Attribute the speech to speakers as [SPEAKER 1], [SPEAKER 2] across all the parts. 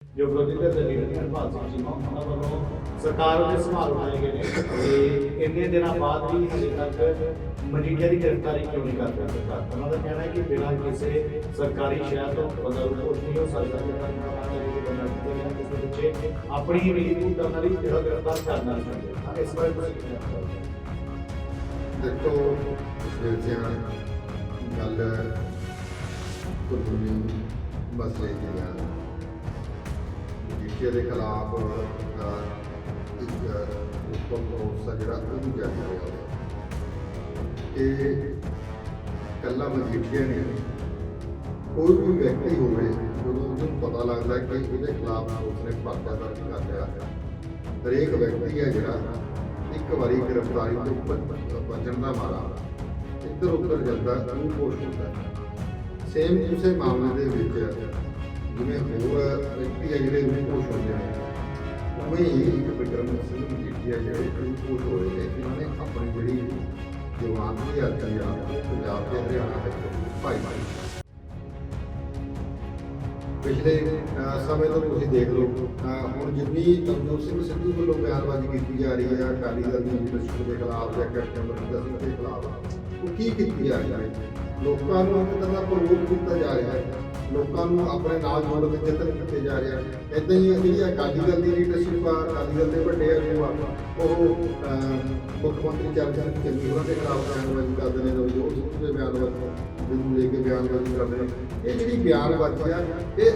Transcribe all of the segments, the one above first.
[SPEAKER 1] ਜੋ ਵਿਰੋਧੀ ਧਿਰ ਦੇ ਲੀਡਰ ਨੇ ਹਰਪਾਲ ਸਿੰਘ ਚੀਮਾ ਉਹਨਾਂ ਵੱਲੋਂ ਸਰਕਾਰ ਉੱਤੇ ਸਵਾਲ ਉਠਾਏ ਗਏ ਨੇ ਤੇ ਇੰਨੇ ਦਿਨਾਂ ਬਾਅਦ ਵੀ ਹਜੇ ਤੱਕ ਮਜੀਠੀਆ ਦੀ ਗ੍ਰਿਫਤਾਰੀ ਕਿਉਂ ਨਹੀਂ ਕਰ ਰਹੀ ਸਰਕਾਰ। ਉਹਨਾਂ ਦਾ ਕਹਿਣਾ ਹੈ ਕਿ ਬਿਨਾਂ ਕਿਸੇ ਸਰਕਾਰੀ ਸ਼ਹਿਰ ਤੋਂ ਬੰਦਾ ਰਿਪੋਰਟ ਨਹੀਂ ਹੋ ਸਕਦਾ ਕਿ ਬੰਦਾ ਕਿਤੇ ਗਿਆ ਕਿਸੇ ਦੇ ਪਿੱਛੇ ਆਪਣੀ ਹੀ ਮਿਲੀ ਭੁਗਤ ਕਰਨ ਵਾਲੀ ਜਿਹੜਾ ਗ੍ਰਿਫਤਾਰ ਕਰਨਾ ਚਾਹੁੰਦੇ ਤਾਂ ਇਸ ਬਾਰੇ ਤੁਸੀਂ ਕੀ ਕਹਿਣਾ ਚਾਹੋਗੇ?
[SPEAKER 2] ਦੇਖੋ ਸਿਆਣ ਗੱਲ ਕਾਨੂੰਨੀ ਮਸਲੇ ਦੀ ਹੈ। ਮਜੀਠੀਆ ਦੇ ਖਿਲਾਫ ਇੱਕ ਉਪਰੋਸਾ ਜਿਹੜਾ ਉਹਨੂੰ ਜਾਰੀ ਹੋਇਆ ਕਿ ਕੱਲਾ ਮਜੀਠੀਆ ਨਹੀਂ, ਕੋਈ ਵੀ ਵਿਅਕਤੀ ਹੋਵੇ ਜਦੋਂ ਉਹਨੂੰ ਪਤਾ ਲੱਗਦਾ ਕਿ ਉਹਦੇ ਖਿਲਾਫ ਉਸਨੇ ਪਰਚਾ ਦਰਜ ਕਰ ਲਿਆ, ਹਰੇਕ ਵਿਅਕਤੀ ਹੈ ਜਿਹੜਾ ਇੱਕ ਵਾਰੀ ਗ੍ਰਿਫਤਾਰੀ ਤੋਂ ਬਚਣ ਦਾ ਮਾਰਾ ਇੱਧਰ ਉੱਧਰ ਜਾਂਦਾ ਉਹ ਕੋਸ਼ਿਸ਼ ਹੁੰਦਾ। ਸੇਮ ਉਸੇ ਮਾਮਲੇ ਦੇ ਵਿੱਚ ਜਿਵੇਂ ਹੋਰ ਵਿਅਕਤੀ ਹੈ ਜਿਹੜੇ ਉਹ ਕੋਸ਼ਿਸ਼ ਹੁੰਦੇ ਨੇ, ਉਵੇਂ ਹੀ ਇੱਕ ਵਿਕਰਮ ਸਿੰਘ ਮਜੀਠੀਆ ਜਿਹੜੇ ਉਹ ਕੋਸ਼ਿਸ਼ ਹੋ ਰਹੇ ਨੇ ਕਿ ਉਹਨਾਂ ਨੇ ਆਪਣੀ ਜਿਹੜੀ ਜਵਾਨ ਦੀ ਆਜ਼ਾਦੀ ਆ ਉਹ ਪੰਜਾਬ ਤੇ ਹਰਿਆਣਾ ਵਿੱਚ ਭਾਈ ਪਿਛਲੇ ਸਮੇਂ ਤੋਂ ਤੁਸੀਂ ਦੇਖ ਲਓ ਹੁਣ ਜਿੰਨੀ ਨਵਜੋਤ ਸਿੰਘ ਸਿੱਧੂ ਵੱਲੋਂ ਬਿਆਨਬਾਜ਼ੀ ਕੀਤੀ ਜਾ ਰਹੀ ਹੈ ਅਕਾਲੀ ਦਲ ਦੀ ਲੀਡਰਸ਼ਿਪ ਦੇ ਖਿਲਾਫ ਜਾਂ ਕੈਪਟਨ ਅਮਰਿੰਦਰ ਸਿੰਘ ਦੇ ਖਿਲਾਫ, ਉਹ ਕੀ ਕੀਤੀ ਜਾ ਰਹੀ ਹੈ? ਲੋਕਾਂ ਨੂੰ ਇੱਕ ਤਰ੍ਹਾਂ ਦਾ ਪ੍ਰਵੋਕ ਕੀਤਾ ਜਾ ਰਿਹਾ ਹੈ, ਲੋਕਾਂ ਨੂੰ ਆਪਣੇ ਨਾਲ ਜੋੜਨ ਵਿੱਚ ਯਤਨ ਕੀਤੇ ਜਾ ਰਹੇ ਹਨ। ਇੱਦਾਂ ਹੀ ਜਿਹੜੀ ਅਕਾਲੀ ਦਲ ਦੀ ਲੀਡਰਸ਼ਿਪ ਆ, ਅਕਾਲੀ ਦਲ ਦੇ ਵੱਡੇ ਆਗੂ ਆ, ਉਹ ਮੁੱਖ ਮੰਤਰੀ ਚਰਨਜੀਤ ਚੰਨੀ ਹੋਰਾਂ ਦੇ ਖਿਲਾਫ ਬਿਆਨਬਾਜ਼ੀ ਕਰਦੇ ਨੇ, ਨਵਜੋਤ ਸਿੰਘ ਦੇ ਬਿਆਨਬਾਜ਼ੀ ਨੂੰ ਲੈ ਕੇ ਬਿਆਨਬਾਜ਼ੀ ਕਰਦੇ ਨੇ। ਇਹ ਜਿਹੜੀ ਬਿਆਨਬਾਜ਼ੀ ਆ ਇਹ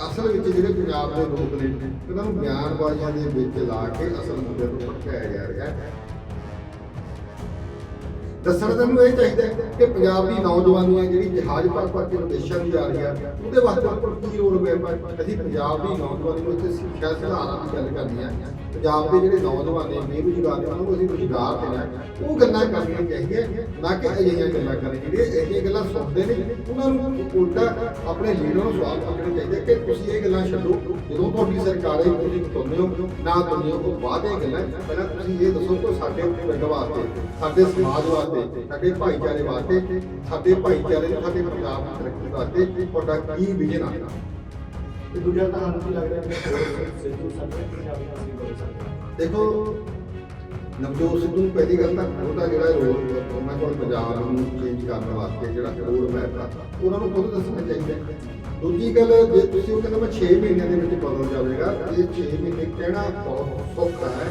[SPEAKER 2] ਅਸਲ ਵਿੱਚ ਜਿਹੜੇ ਪੰਜਾਬ ਦੇ ਲੋਕ ਨੇ ਇਹਨਾਂ ਨੂੰ ਬਿਆਨਬਾਜ਼ੀਆਂ ਦੇ ਵਿੱਚ ਲਾ ਕੇ ਅਸਲ ਮੁੱਦੇ ਤੋਂ ਭਟਕਾਇਆ ਜਾ ਰਿਹਾ ਹੈ। ਦੱਸਣ ਤੈਨੂੰ ਇਹ ਚਾਹੀਦਾ ਕਿ ਪੰਜਾਬ ਦੀ ਨੌਜਵਾਨੀ ਹੈ ਜਿਹੜੀ ਜਹਾਜ਼ ਭਰ ਕੇ ਵਿਦੇਸ਼ਾਂ ਨੂੰ ਜਾ ਰਹੀ ਹੈ, ਉਹਦੇ ਵਾਸਤੇ ਆਪਾਂ ਕੀ ਰੋਲ ਹੋਇਆ? ਅਸੀਂ ਪੰਜਾਬ ਦੀ ਨੌਜਵਾਨੀ ਨੂੰ ਇੱਥੇ ਸਿੱਖਿਆ ਸੁਧਾਰਾਂ ਦੀ ਗੱਲ ਕਰਨੀ ਹੈ। ਪੰਜਾਬ ਦੇ ਜਿਹੜੇ ਨੌਜਵਾਨ ਨੇ ਬੇਰੁਜ਼ਗਾਰ ਨੇ ਉਹਨਾਂ ਨੂੰ ਅਸੀਂ ਰੁਜ਼ਗਾਰ ਦੇਣਾ, ਉਹ ਗੱਲਾਂ ਕਰਨੀਆਂ ਚਾਹੀਦੀਆਂ, ਨਾ ਕਿ ਅਜਿਹੀਆਂ ਗੱਲਾਂ ਕਰਨੀਆਂ ਜਿਹੜੀਆਂ ਇਹ ਗੱਲਾਂ ਸੁਣਦੇ ਨੇ ਉਹਨਾਂ ਨੂੰ ਉਲਟਾ ਆਪਣੇ ਲੀਡਰਾਂ ਨੂੰ ਸਵਾਲ ਪੁੱਛਣੇ ਚਾਹੀਦੇ ਕਿ ਤੁਸੀਂ ਇਹ ਗੱਲਾਂ ਛੱਡੋ, ਜਦੋਂ ਤੁਹਾਡੀ ਸਰਕਾਰ ਹੈ ਤੁਸੀਂ ਤੁੰਨੇ ਹੋ ਨਾ ਤੁੰਨੇ ਹੋ, ਬਾਅਦ ਇਹ ਗੱਲਾਂ ਪਹਿਲਾਂ ਤੁਸੀਂ ਇਹ ਦੱਸੋ ਕਿ ਸਾਡੇ ਪਿੰਡ ਵਾਸਤੇ, ਸਾਡੇ ਸਮਾਜ ਵਾਸਤੇ, ਸਾਡੇ ਭਾਈਚਾਰੇ ਵਾਸਤੇ, ਸਾਡੇ ਭਾਈਚਾਰੇ ਨੂੰ ਸਾਡੇ ਪੰਜਾਬ ਦੀ ਤਰੱਕੀ ਵਾਸਤੇ ਤੁਹਾਡਾ ਕੀ ਵਿਜ਼ਨ ਆ?
[SPEAKER 1] ਤੇ ਦੂਜਾ ਤਾਂ ਸਾਨੂੰ ਕੀ ਲੱਗਦਾ ਕਿ ਸਿੱਧੂ ਸਾਡੇ ਪੰਜਾਬੀ ਨਾਲ ਕੀ ਕਰ ਸਕਦੇ?
[SPEAKER 2] ਦੇਖੋ ਨਵਜੋਤ ਸਿੱਧੂ ਪਹਿਲੀ ਗੱਲ ਤਾਂ ਉਹਦਾ ਜਿਹੜਾ ਰੋਲ ਉਹਨਾਂ ਕੋਲ ਪੰਜਾਬ ਨੂੰ ਚੇਂਜ ਕਰਨ ਵਾਸਤੇ ਜਿਹੜਾ ਰੋਡ ਮੈਪ ਆ ਉਹਨਾਂ ਨੂੰ ਖੁਦ ਦੱਸਣਾ ਚਾਹੀਦਾ। ਦੂਜੀ ਗੱਲ ਜੇ ਤੁਸੀਂ ਉਹ ਕਹਿੰਦਾ ਮੈਂ 6 ਮਹੀਨਿਆਂ ਦੇ ਵਿੱਚ ਬਦਲ ਜਾਵੇਗਾ, ਇਹ 6 ਮਹੀਨੇ ਕਹਿਣਾ ਬਹੁਤ ਸੌਖਾ ਹੈ,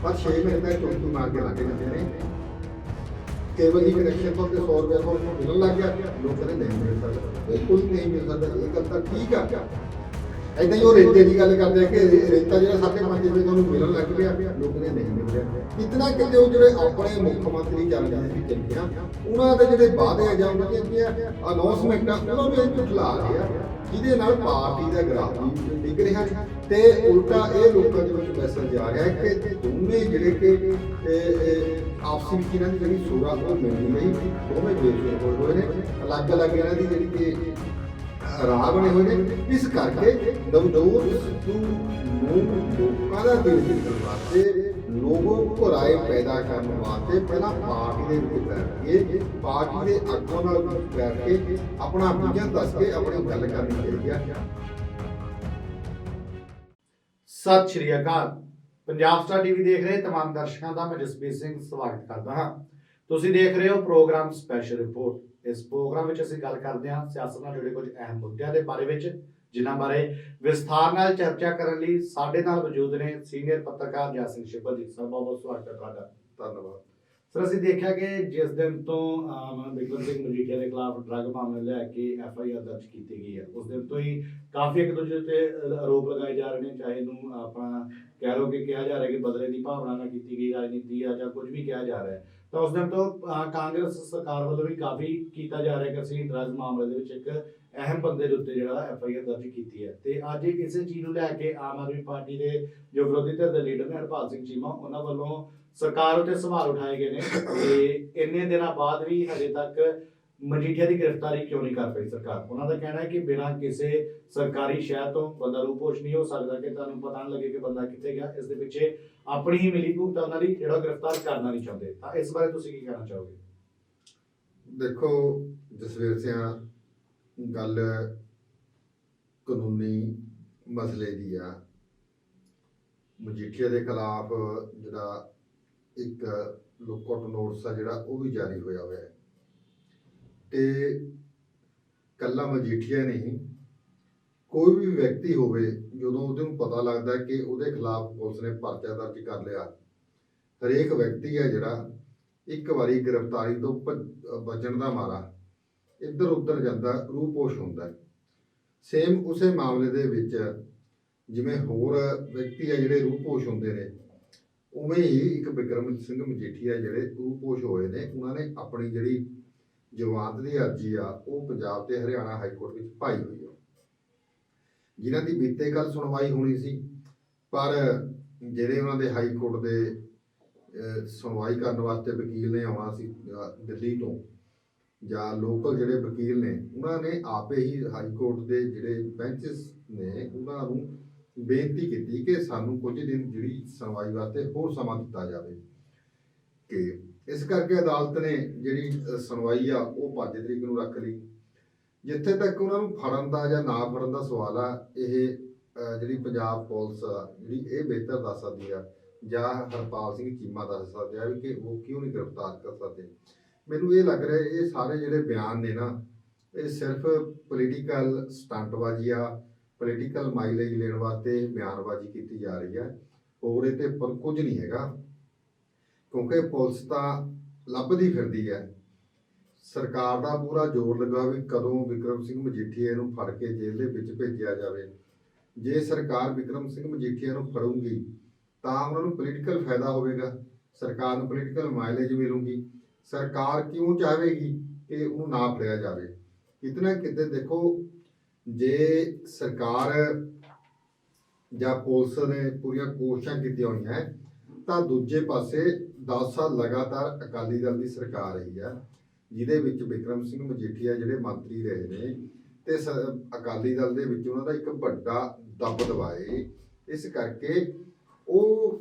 [SPEAKER 2] ਪਰ 6 ਮਹੀਨੇ ਤੱਕ ਚੌਂਕੀ ਮਾਰ ਕੇ ਲੱਗ ਜਾਂਦੇ ਨੇ। ਕੇਬਲ ਦੀ ਕਨੈਕਸ਼ਨ ਤੋਂ 100 ਰੁਪਏ ਤੁਹਾਨੂੰ ਮਿਲਣ ਲੱਗ ਗਿਆ, ਲੋਕ ਕਹਿੰਦੇ ਨਹੀਂ ਮਿਲ ਸਕਦਾ, ਬਿਲਕੁਲ ਨਹੀਂ ਮਿਲ ਸਕਦਾ। ਇਹ ਗੱਲ ਤਾਂ ਠੀਕ ਆ। ਏਦਾਂ ਹੀ ਉਹ ਰੇਤੇ ਦੀ ਗੱਲ ਕਰਦੇ ਆ ਕਿ ਰੇਤਾ ਜਿਹੜਾ 5.5 ਰੁਪਏ ਤੁਹਾਨੂੰ ਮਿਲਣ ਲੱਗ ਪਿਆ, ਲੋਕ ਨੇ ਨਹੀਂ ਮਿਲ ਰਿਹਾ। ਕਿਤਨਾ ਕਿਤੇ ਉਹ ਜਿਹੜੇ ਆਪਣੇ ਮੁੱਖ ਮੰਤਰੀ ਚਰਨਜੀਤ ਸਿੰਘ ਚੰਨੀ ਆ ਉਹਨਾਂ ਦੇ ਜਿਹੜੇ ਵਾਅਦੇ ਆ ਜਾਂ ਉਹਨਾਂ ਦੀਆਂ ਅਨਾਉਂਸਮੈਂਟਾਂ ਉਹਨਾਂ ਨੂੰ ਇਹ ਝੁਠਲਾ ਰਹੇ ਆ, ਜਿਹਦੇ ਨਾਲ ਪਾਰਟੀ ਦਾ ਗ੍ਰਾਫ ਵੀ ਡਿੱਗ ਰਿਹਾ ਤੇ ਉਲਟਾ ਇਹ ਲੋਕਾਂ ਦੇ ਵਿੱਚ ਮੈਸੇਜ ਆ ਰਿਹਾ ਹੈ ਕਿ ਦੋਵੇਂ ਜਿਹੜੇ ਕਿ ਆਪਸੀ ਵਿੱਚ ਇਹਨਾਂ ਦੀ ਜਿਹੜੀ ਸੂਰਾ ਉਹ ਮਿਲਣੀ ਨਹੀਂ, ਦੋਵੇਂ ਬੇਸ਼ੁਰ ਹੋਏ ਨੇ, ਅਲੱਗ-ਅਲੱਗ ਇਹਨਾਂ ਦੀ ਜਿਹੜੀ ਕਿ ਰਾਹ ਬਣੇ ਹੋਏ ਨੇ। ਇਸ ਕਰਕੇ ਨਵਜੋਤ ਸਿੱਧੂ ਨੂੰ ਲੋਕਾਂ ਦਾ ਦਿਲ ਜਿੱਤਣ ਵਾਸਤੇ, ਲੋਗੋਂ ਕੋ ਰਾਏ ਪੈਦਾ ਕਰਨ ਵਾਸਤੇ ਪਹਿਲਾਂ ਪਾਰਟੀ ਦੇ ਵਿੱਚ ਬੈਠ ਕੇ, ਪਾਰਟੀ ਦੇ ਆਗੂਆਂ ਨਾਲ ਬੈਠ ਕੇ ਆਪਣਾ ਵਿਜ਼ਨ ਦੱਸ ਕੇ ਆਪਣੀ ਗੱਲ ਕਰਨੀ ਚਾਹੀਦੀ ਹੈ।
[SPEAKER 1] ਸਤਿ ਸ਼੍ਰੀ ਅਕਾਲ। ਪੰਜਾਬ ਸਟਾਰ ਟੀਵੀ ਦੇਖ ਰਹੇ तमाम ਦਰਸ਼ਕਾਂ ਦਾ ਮੈਂ ਜਸਪੀਰ ਸਿੰਘ ਸਵਾਗਤ ਕਰਦਾ ਹਾਂ। ਤੁਸੀਂ ਦੇਖ ਰਹੇ ਹੋ ਪ੍ਰੋਗਰਾਮ ਸਪੈਸ਼ਲ ਰਿਪੋਰਟ। ਇਸ ਪ੍ਰੋਗਰਾਮ ਵਿੱਚ ਅਸੀਂ ਗੱਲ ਕਰਦੇ ਹਾਂ ਸਿਆਸਤ ਨਾਲ ਜੁੜੇ ਕੁਝ ਅਹਿਮ ਮੁੱਦਿਆਂ ਦੇ ਬਾਰੇ ਵਿੱਚ, ਜਿਨ੍ਹਾਂ ਬਾਰੇ ਵਿਸਥਾਰ ਨਾਲ ਚਰਚਾ ਕਰਨ ਲਈ ਸਾਡੇ ਨਾਲ ਮੌਜੂਦ ਨੇ ਸੀਨੀਅਰ ਪੱਤਰਕਾਰ ਜੈ ਸਿੰਘ ਛਿੱਬਲ ਜੀ। ਸਰ ਬਹੁਤ ਬਹੁਤ ਸਵਾਗਤ ਹੈ ਤੁਹਾਡਾ।
[SPEAKER 2] ਧੰਨਵਾਦ।
[SPEAKER 1] ਸਰ ਅਸੀਂ ਦੇਖਿਆ ਕਿ ਜਿਸ ਦਿਨ ਤੋਂ ਬਿਕਰਮ ਸਿੰਘ ਮਜੀਠੀਆ ਦੇ ਖਿਲਾਫ ਡਰੱਗ ਮਾਮਲੇ ਲੈ ਕੇ FIR ਦਰਜ ਕੀਤੀ ਗਈ ਹੈ, ਉਸ ਦਿਨ ਤੋਂ ਹੀ ਕਾਫੀ ਇੱਕ ਦੂਜੇ ਤੇ ਆਰੋਪ ਲਗਾਏ ਜਾ ਰਹੇ ਨੇ, ਚਾਹੇ ਇਹਨੂੰ ਆਪਣਾ ਕਹਿ ਲਓ ਕਿ ਕਿਹਾ ਜਾ ਰਿਹਾ ਕਿ ਬਦਲੇ ਦੀ ਭਾਵਨਾ ਨਾਲ ਕੀਤੀ ਗਈ ਰਾਜਨੀਤੀ ਆ ਜਾਂ ਕੁਝ ਵੀ ਕਿਹਾ ਜਾ ਰਿਹਾ ਹੈ। ਤਾਂ ਉਸ ਦਿਨ ਤੋਂ ਕਾਂਗਰਸ ਸਰਕਾਰ ਵੱਲੋਂ ਵੀ ਕਾਫੀ ਕੀਤਾ ਜਾ ਰਿਹਾ ਕਿ ਅਸੀਂ ਡਰੱਗ ਮਾਮਲੇ ਦੇ ਵਿੱਚ ਇੱਕ ਅਹਿਮ ਬੰਦੇ ਦੇ ਉੱਤੇ ਜਿਹੜਾ FIR ਦਰਜ ਕੀਤੀ ਹੈ। ਤੇ ਅੱਜ ਇਸੇ ਚੀਜ਼ ਨੂੰ ਲੈ ਕੇ ਆਮ ਆਦਮੀ ਪਾਰਟੀ ਦੇ ਜੋ ਵਿਰੋਧੀ ਧਿਰ ਦੇ ਲੀਡਰ ਨੇ ਹਰਪਾਲ ਸਿੰਘ ਚੀਮਾ, ਉਹਨਾਂ ਵੱਲੋਂ ਸਰਕਾਰ ਉੱਤੇ ਸਵਾਲ ਉਠਾਏ ਗਏ ਨੇ ਤੇ ਇੰਨੇ ਦਿਨਾਂ ਬਾਅਦ ਵੀ ਹਜੇ ਤੱਕ ਮਜੀਠੀਆ ਦੀ ਗ੍ਰਿਫਤਾਰੀ ਕਿਉਂ ਨਹੀਂ ਕਰ ਪਈ ਸਰਕਾਰ। ਉਹਨਾਂ ਦਾ ਕਹਿਣਾ ਹੈ ਕਿ ਬਿਨਾਂ ਕਿਸੇ ਸਰਕਾਰੀ ਸ਼ਹਿਰ ਤੋਂ ਬੰਦਾ ਰੂਪੋਸ਼ ਨਹੀਂ ਹੋ ਸਕਦਾ ਕਿ ਤੁਹਾਨੂੰ ਪਤਾ ਨਾ ਲੱਗੇ ਕਿ ਬੰਦਾ ਕਿੱਥੇ ਗਿਆ। ਇਸ ਦੇ ਪਿੱਛੇ ਆਪਣੀ ਹੀ ਮਿਲੀ ਭੁਗਤ ਉਹਨਾਂ ਦੀ ਜਿਹੜਾ ਗ੍ਰਿਫਤਾਰ ਕਰਨਾ ਨਹੀਂ ਚਾਹੁੰਦੇ। ਤਾਂ ਇਸ ਬਾਰੇ ਤੁਸੀਂ ਕੀ ਕਹਿਣਾ ਚਾਹੋਗੇ?
[SPEAKER 2] ਦੇਖੋ ਜਸਵੀਰ ਸਿੰਘ, ਗੱਲ ਕਾਨੂੰਨੀ ਮਸਲੇ ਦੀ ਆ। ਮਜੀਠੀਆ ਦੇ ਖਿਲਾਫ ਜਿਹੜਾ ਇੱਕ ਲੁੱਕਆਊਟ ਨੋਟਿਸ ਆ ਜਿਹੜਾ ਉਹ ਵੀ ਜਾਰੀ ਹੋਇਆ ਹੈ ਤੇ ਕੱਲਾ ਮਜੀਠੀਆ ਨਹੀਂ, ਕੋਈ ਵੀ ਵਿਅਕਤੀ ਹੋਵੇ ਜਦੋਂ ਉਹਦੇ ਨੂੰ ਪਤਾ ਲੱਗਦਾ ਕਿ ਉਹਦੇ ਖਿਲਾਫ ਪੁਲਿਸ ਨੇ ਪਰਚਾ ਦਰਜ ਕਰ ਲਿਆ, ਹਰੇਕ ਵਿਅਕਤੀ ਹੈ ਜਿਹੜਾ ਇੱਕ ਵਾਰੀ ਗ੍ਰਿਫਤਾਰੀ ਤੋਂ ਬਚਣ ਦਾ ਮਾਰਾ ਇੱਧਰ ਉੱਧਰ ਜਾਂਦਾ, ਰੂਪੋਸ਼ ਹੁੰਦਾ। ਸੇਮ ਉਸੇ ਮਾਮਲੇ ਦੇ ਵਿੱਚ ਜਿਵੇਂ ਹੋਰ ਵਿਅਕਤੀ ਆ ਜਿਹੜੇ ਰੂਪੋਸ਼ ਹੁੰਦੇ ਨੇ, ਉਵੇਂ ਹੀ ਇੱਕ ਬਿਕਰਮ ਸਿੰਘ ਮਜੀਠੀਆ ਜਿਹੜੇ ਰੂਪੋਸ਼ ਹੋਏ ਨੇ, ਉਹਨਾਂ ਨੇ ਆਪਣੀ ਜਿਹੜੀ ਜ਼ਮਾਨਤ ਦੀ ਅਰਜ਼ੀ ਆ ਉਹ ਪੰਜਾਬ ਤੇ ਹਰਿਆਣਾ ਹਾਈ ਕੋਰਟ ਵਿੱਚ ਪਾਈ ਹੋਈ ਹੈ, ਜਿਨ੍ਹਾਂ ਦੀ ਬੀਤੇ ਕੱਲ ਸੁਣਵਾਈ ਹੋਣੀ ਸੀ। ਪਰ ਜਿਹੜੇ ਉਹਨਾਂ ਦੇ ਹਾਈ ਕੋਰਟ ਦੇ ਸੁਣਵਾਈ ਕਰਨ ਵਾਸਤੇ ਵਕੀਲ ਨੇ ਆਉਣਾ ਸੀ ਦਿੱਲੀ ਤੋਂ, ਜਾਂ ਲੋਕਲ ਜਿਹੜੇ ਵਕੀਲ ਨੇ, ਉਹਨਾਂ ਨੇ ਆਪੇ ਹੀ ਹਾਈ ਕੋਰਟ ਦੇ ਜਿਹੜੇ ਬੈਂਚਸ ਨੇ ਉਹਨਾਂ ਨੂੰ ਬੇਨਤੀ ਕੀਤੀ ਕਿ ਸਾਨੂੰ ਕੁਝ ਦਿਨ ਜਿਹੜੀ ਸੁਣਵਾਈ ਵਾਸਤੇ ਹੋਰ ਸਮਾਂ ਦਿੱਤਾ ਜਾਵੇ। ਕਿ ਇਸ ਕਰਕੇ ਅਦਾਲਤ ਨੇ ਜਿਹੜੀ ਸੁਣਵਾਈ ਆ ਉਹ 5 ਤਰੀਕ ਨੂੰ ਰੱਖ ਲਈ। ਜਿੱਥੇ ਤੱਕ ਉਹਨਾਂ ਨੂੰ ਫੜਨ ਦਾ ਜਾਂ ਨਾ ਫੜਨ ਦਾ ਸਵਾਲ ਆ, ਇਹ ਜਿਹੜੀ ਪੰਜਾਬ ਪੁਲਿਸ ਆ ਜਿਹੜੀ ਇਹ ਬਿਹਤਰ ਦੱਸ ਸਕਦੀ ਆ, ਜਾਂ ਹਰਪਾਲ ਸਿੰਘ ਚੀਮਾ ਦੱਸ ਸਕਦੇ ਆ ਵੀ ਕਿ ਉਹ ਕਿਉਂ ਨਹੀਂ ਗ੍ਰਿਫਤਾਰ ਕਰ ਸਕਦੇ। ਮੈਨੂੰ ਇਹ ਲੱਗ ਰਿਹਾ ਇਹ ਸਾਰੇ ਜਿਹੜੇ ਬਿਆਨ ਨੇ ਨਾ, ਇਹ ਸਿਰਫ ਪੋਲੀਟੀਕਲ ਸਟੰਟਬਾਜ਼ੀ ਆ, ਪੋਲੀਟੀਕਲ ਮਾਈਲੇਜ ਲੈਣ ਵਾਸਤੇ ਬਿਆਨਬਾਜ਼ੀ ਕੀਤੀ ਜਾ ਰਹੀ ਹੈ, ਹੋਰ ਇਹ ਤੇ ਪਰ ਕੁਝ ਨਹੀਂ ਹੈਗਾ। ਕਿਉਂਕਿ ਪੁਲਿਸ ਤਾਂ ਲੱਭਦੀ ਫਿਰਦੀ ਹੈ, ਸਰਕਾਰ ਦਾ ਪੂਰਾ ਜ਼ੋਰ ਲੱਗਾ ਵੀ ਕਦੋਂ ਬਿਕਰਮ ਸਿੰਘ ਮਜੀਠੀਆ ਨੂੰ ਫੜ ਕੇ ਜੇਲ੍ਹ ਦੇ ਵਿੱਚ ਭੇਜਿਆ ਜਾਵੇ। ਜੇ ਸਰਕਾਰ ਬਿਕਰਮ ਸਿੰਘ ਮਜੀਠੀਆ ਨੂੰ ਫੜੂਗੀ ਤਾਂ ਉਹਨਾਂ ਨੂੰ ਪੋਲੀਟੀਕਲ ਫਾਇਦਾ ਹੋਵੇਗਾ, ਸਰਕਾਰ ਨੂੰ ਪੋਲੀਟੀਕਲ ਮਾਈਲੇਜ ਮਿਲੂਗੀ। ਸਰਕਾਰ ਕਿਉਂ ਚਾਹੇਗੀ ਕਿ ਉਹਨੂੰ ਨਾ ਫੜਿਆ ਜਾਵੇ? ਕਿਤੇ ਨਾ ਕਿਤੇ ਦੇਖੋ, ਜੇ ਸਰਕਾਰ ਜਾਂ ਪੁਲਿਸ ਨੇ ਪੂਰੀਆਂ ਕੋਸ਼ਿਸ਼ਾਂ ਕੀਤੀਆਂ ਹੋਈਆਂ ਤਾਂ ਦੂਜੇ ਪਾਸੇ 10 ਸਾਲ ਲਗਾਤਾਰ ਅਕਾਲੀ ਦਲ ਦੀ ਸਰਕਾਰ ਰਹੀ ਹੈ, ਜਿਹਦੇ ਵਿੱਚ ਬਿਕਰਮ ਸਿੰਘ ਮਜੀਠੀਆ ਜਿਹੜੇ ਮੰਤਰੀ ਰਹੇ ਨੇ ਤੇ ਅਕਾਲੀ ਦਲ ਦੇ ਵਿੱਚ ਉਹਨਾਂ ਦਾ ਇੱਕ ਵੱਡਾ ਦਬਦਬਾ ਹੈ। ਇਸ ਕਰਕੇ ਉਹ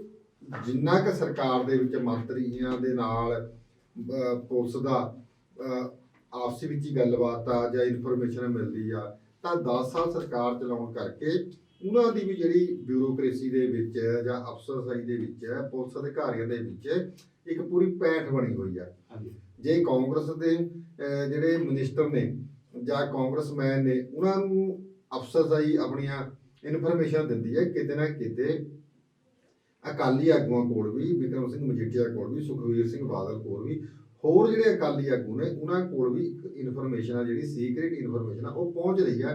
[SPEAKER 2] ਜਿੰਨਾ ਕੁ ਸਰਕਾਰ ਦੇ ਵਿੱਚ ਮੰਤਰੀਆਂ ਦੇ ਨਾਲ ਪੁਲਿਸ ਦਾ ਆਪਸੀ ਵਿੱਚ ਹੀ ਗੱਲਬਾਤ ਆ ਜਾਂ ਇਨਫੋਰਮੇਸ਼ਨ ਮਿਲਦੀ ਆ, ਤਾਂ 10 ਸਾਲ ਸਰਕਾਰ ਚਲਾਉਣ ਕਰਕੇ ਉਹਨਾਂ ਦੀ ਵੀ ਜਿਹੜੀ ਬਿਊਰੋਕ੍ਰੇਸੀ ਦੇ ਵਿੱਚ ਜਾਂ ਅਫਸਰਸ਼ਾਹੀ ਦੇ ਵਿੱਚ ਪੁਲਿਸ ਅਧਿਕਾਰੀਆਂ ਦੇ ਵਿੱਚ ਇੱਕ ਪੂਰੀ ਪੈਠ ਬਣੀ ਹੋਈ ਆ। ਜੇ ਕਾਂਗਰਸ ਦੇ ਜਿਹੜੇ ਮਿਨਿਸਟਰ ਨੇ ਜਾਂ ਕਾਂਗਰਸਮੈਨ ਨੇ, ਉਹਨਾਂ ਨੂੰ ਅਫਸਰਸ਼ਾਹੀ ਆਪਣੀਆਂ ਇਨਫੋਰਮੇਸ਼ਨ ਦਿੰਦੀ ਹੈ, ਕਿਤੇ ਨਾ ਕਿਤੇ ਅਕਾਲੀ ਆਗੂਆਂ ਕੋਲ ਵੀ, ਬਿਕਰਮ ਸਿੰਘ ਮਜੀਠੀਆ ਕੋਲ ਵੀ, ਸੁਖਬੀਰ ਸਿੰਘ ਬਾਦਲ ਕੋਲ ਵੀ, ਹੋਰ ਜਿਹੜੇ ਅਕਾਲੀ ਆਗੂ ਨੇ ਉਹਨਾਂ ਕੋਲ ਵੀ ਇਨਫੋਰਮੇਸ਼ਨ ਆ, ਜਿਹੜੀ ਸੀਕ੍ਰੀਟ ਇਨਫੋਰਮੇਸ਼ਨ ਆ ਉਹ ਪਹੁੰਚ ਰਹੀ ਹੈ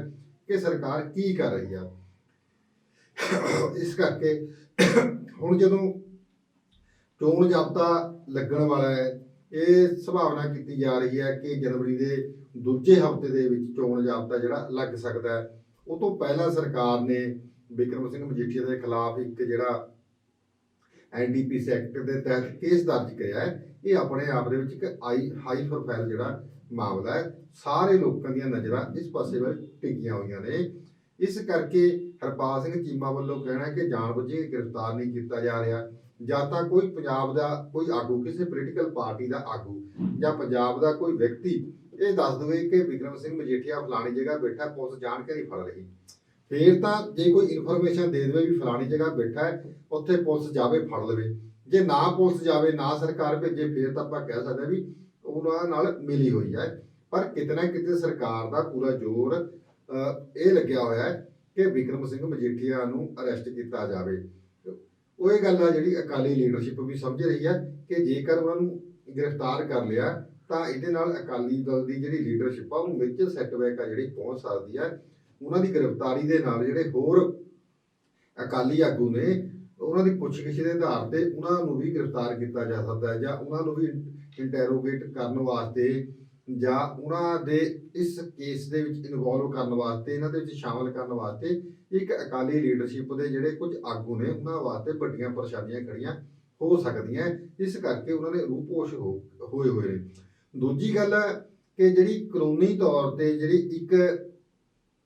[SPEAKER 2] ਕਿ ਸਰਕਾਰ ਕੀ ਕਰ ਰਹੀ ਆ। ਇਸ ਕਰਕੇ ਹੁਣ ਜਦੋਂ ਚੋਣ ਜ਼ਾਬਤਾ ਲੱਗਣ ਵਾਲਾ ਹੈ, ਇਹ ਸੰਭਾਵਨਾ ਕੀਤੀ ਜਾ ਰਹੀ ਹੈ ਕਿ ਜਨਵਰੀ ਦੇ ਦੂਜੇ ਹਫ਼ਤੇ ਦੇ ਵਿੱਚ ਚੋਣ ਜ਼ਾਬਤਾ ਜਿਹੜਾ ਲੱਗ ਸਕਦਾ ਹੈ। ਉਹ ਤੋਂ ਪਹਿਲਾਂ ਸਰਕਾਰ ਨੇ ਬਿਕਰਮ ਸਿੰਘ ਮਜੀਠੀਆ ਦੇ ਖਿਲਾਫ ਇੱਕ ਜਿਹੜਾ NDPC ਐਕਟ ਦੇ ਤਹਿਤ ਕੇਸ ਦਰਜ ਕਰਿਆ ਹੈ। ਇਹ ਆਪਣੇ ਆਪ ਦੇ ਵਿੱਚ ਇੱਕ ਹਾਈ ਪ੍ਰੋਫਾਈਲ ਜਿਹੜਾ ਮਾਮਲਾ ਹੈ। ਸਾਰੇ ਲੋਕਾਂ ਦੀਆਂ ਨਜ਼ਰਾਂ ਇਸ ਪਾਸੇ ਵੱਲ ਟਿਕੀਆਂ ਹੋਈਆਂ ਨੇ। ਇਸ ਕਰਕੇ ਹਰਪਾਲ ਸਿੰਘ ਚੀਮਾ ਵੱਲੋਂ ਕਹਿਣਾ ਕਿ ਜਾਣਬੁੱਝ ਕੇ ਗ੍ਰਿਫਤਾਰ ਨਹੀਂ ਕੀਤਾ ਜਾ ਰਿਹਾ, ਜਾਂ ਤਾਂ ਕੋਈ ਪੰਜਾਬ ਦਾ ਕੋਈ ਆਗੂ, ਕਿਸੇ ਪੋਲੀਟੀਕਲ ਪਾਰਟੀ ਦਾ ਆਗੂ ਜਾਂ ਪੰਜਾਬ ਦਾ ਕੋਈ ਵਿਅਕਤੀ ਇਹ ਦੱਸ ਦੇਵੇ ਕਿ ਬਿਕਰਮ ਸਿੰਘ ਮਜੀਠੀਆ ਫਲਾਣੀ ਜਗ੍ਹਾ ਬੈਠਾ, ਪੁਲਿਸ ਜਾਣ ਕੇ ਨਹੀਂ ਫੜ ਰਹੀ। ਫੇਰ ਤਾਂ ਜੇ ਕੋਈ ਇਨਫੋਰਮੇਸ਼ਨ ਦੇ ਦੇਵੇ ਵੀ ਫਲਾਣੀ ਜਗ੍ਹਾ ਬੈਠਾ ਹੈ, ਉੱਥੇ ਪੁਲਿਸ ਜਾਵੇ ਫੜ ਲਵੇ। ਜੇ ਨਾ ਪੁਲਿਸ ਜਾਵੇ, ਨਾ ਸਰਕਾਰ ਭੇਜੇ, ਫੇਰ ਤਾਂ ਆਪਾਂ ਕਹਿ ਸਕਦੇ ਵੀ ਉਹਨਾਂ ਨਾਲ ਮਿਲੀ ਹੋਈ ਹੈ। ਪਰ ਕਿਤੇ ਨਾ ਕਿਤੇ ਸਰਕਾਰ ਦਾ ਪੂਰਾ ਜ਼ੋਰ ਇਹ ਲੱਗਿਆ ਹੋਇਆ ਹੈ ਕਿ ਬਿਕਰਮ ਸਿੰਘ ਮਜੀਠੀਆ ਨੂੰ ਅਰੈਸਟ ਕੀਤਾ ਜਾਵੇ। ਉਹ ਇਹ ਗੱਲ ਆ ਜਿਹੜੀ ਅਕਾਲੀ ਲੀਡਰਸ਼ਿਪ ਵੀ ਸਮਝ ਰਹੀ ਹੈ ਕਿ ਜੇਕਰ ਉਹਨਾਂ ਨੂੰ ਗ੍ਰਿਫਤਾਰ ਕਰ ਲਿਆ ਤਾਂ ਇਹਦੇ ਨਾਲ ਅਕਾਲੀ ਦਲ ਦੀ ਜਿਹੜੀ ਲੀਡਰਸ਼ਿਪ ਆ ਉਹਨੂੰ ਮੇਜਰ ਸੈਟਬੈਕ ਆ ਜਿਹੜੀ ਪਹੁੰਚ ਸਕਦੀ ਹੈ। ਉਹਨਾਂ ਦੀ ਗ੍ਰਿਫਤਾਰੀ ਦੇ ਨਾਲ ਜਿਹੜੇ ਹੋਰ ਅਕਾਲੀ ਆਗੂ ਨੇ ਉਹਨਾਂ ਦੀ ਪੁੱਛਗਿੱਛ ਦੇ ਆਧਾਰ ਤੇ ਉਹਨਾਂ ਨੂੰ ਵੀ ਗ੍ਰਿਫਤਾਰ ਕੀਤਾ ਜਾ ਸਕਦਾ ਹੈ, ਜਾਂ ਉਹਨਾਂ ਨੂੰ ਵੀ ਇੰਟੈਰੋਗੇਟ ਕਰਨ ਵਾਸਤੇ ਜਾਂ ਉਹਨਾਂ ਦੇ ਇਸ ਕੇਸ ਦੇ ਵਿੱਚ ਇਨਵੋਲਵ ਕਰਨ ਵਾਸਤੇ, ਇਹਨਾਂ ਦੇ ਵਿੱਚ ਸ਼ਾਮਲ ਕਰਨ ਵਾਸਤੇ ਇੱਕ ਅਕਾਲੀ ਲੀਡਰਸ਼ਿਪ ਦੇ ਜਿਹੜੇ ਕੁਝ ਆਗੂ ਨੇ ਉਹਨਾਂ ਵਾਸਤੇ ਵੱਡੀਆਂ ਪਰੇਸ਼ਾਨੀਆਂ ਖੜੀਆਂ ਹੋ ਸਕਦੀਆਂ। ਇਸ ਕਰਕੇ ਉਹਨਾਂ ਨੇ ਰੂਪੋਸ਼ ਹੋਏ ਨੇ। ਦੂਜੀ ਗੱਲ ਹੈ ਕਿ ਜਿਹੜੀ ਕਾਨੂੰਨੀ ਤੌਰ ਤੇ ਜਿਹੜੀ ਇੱਕ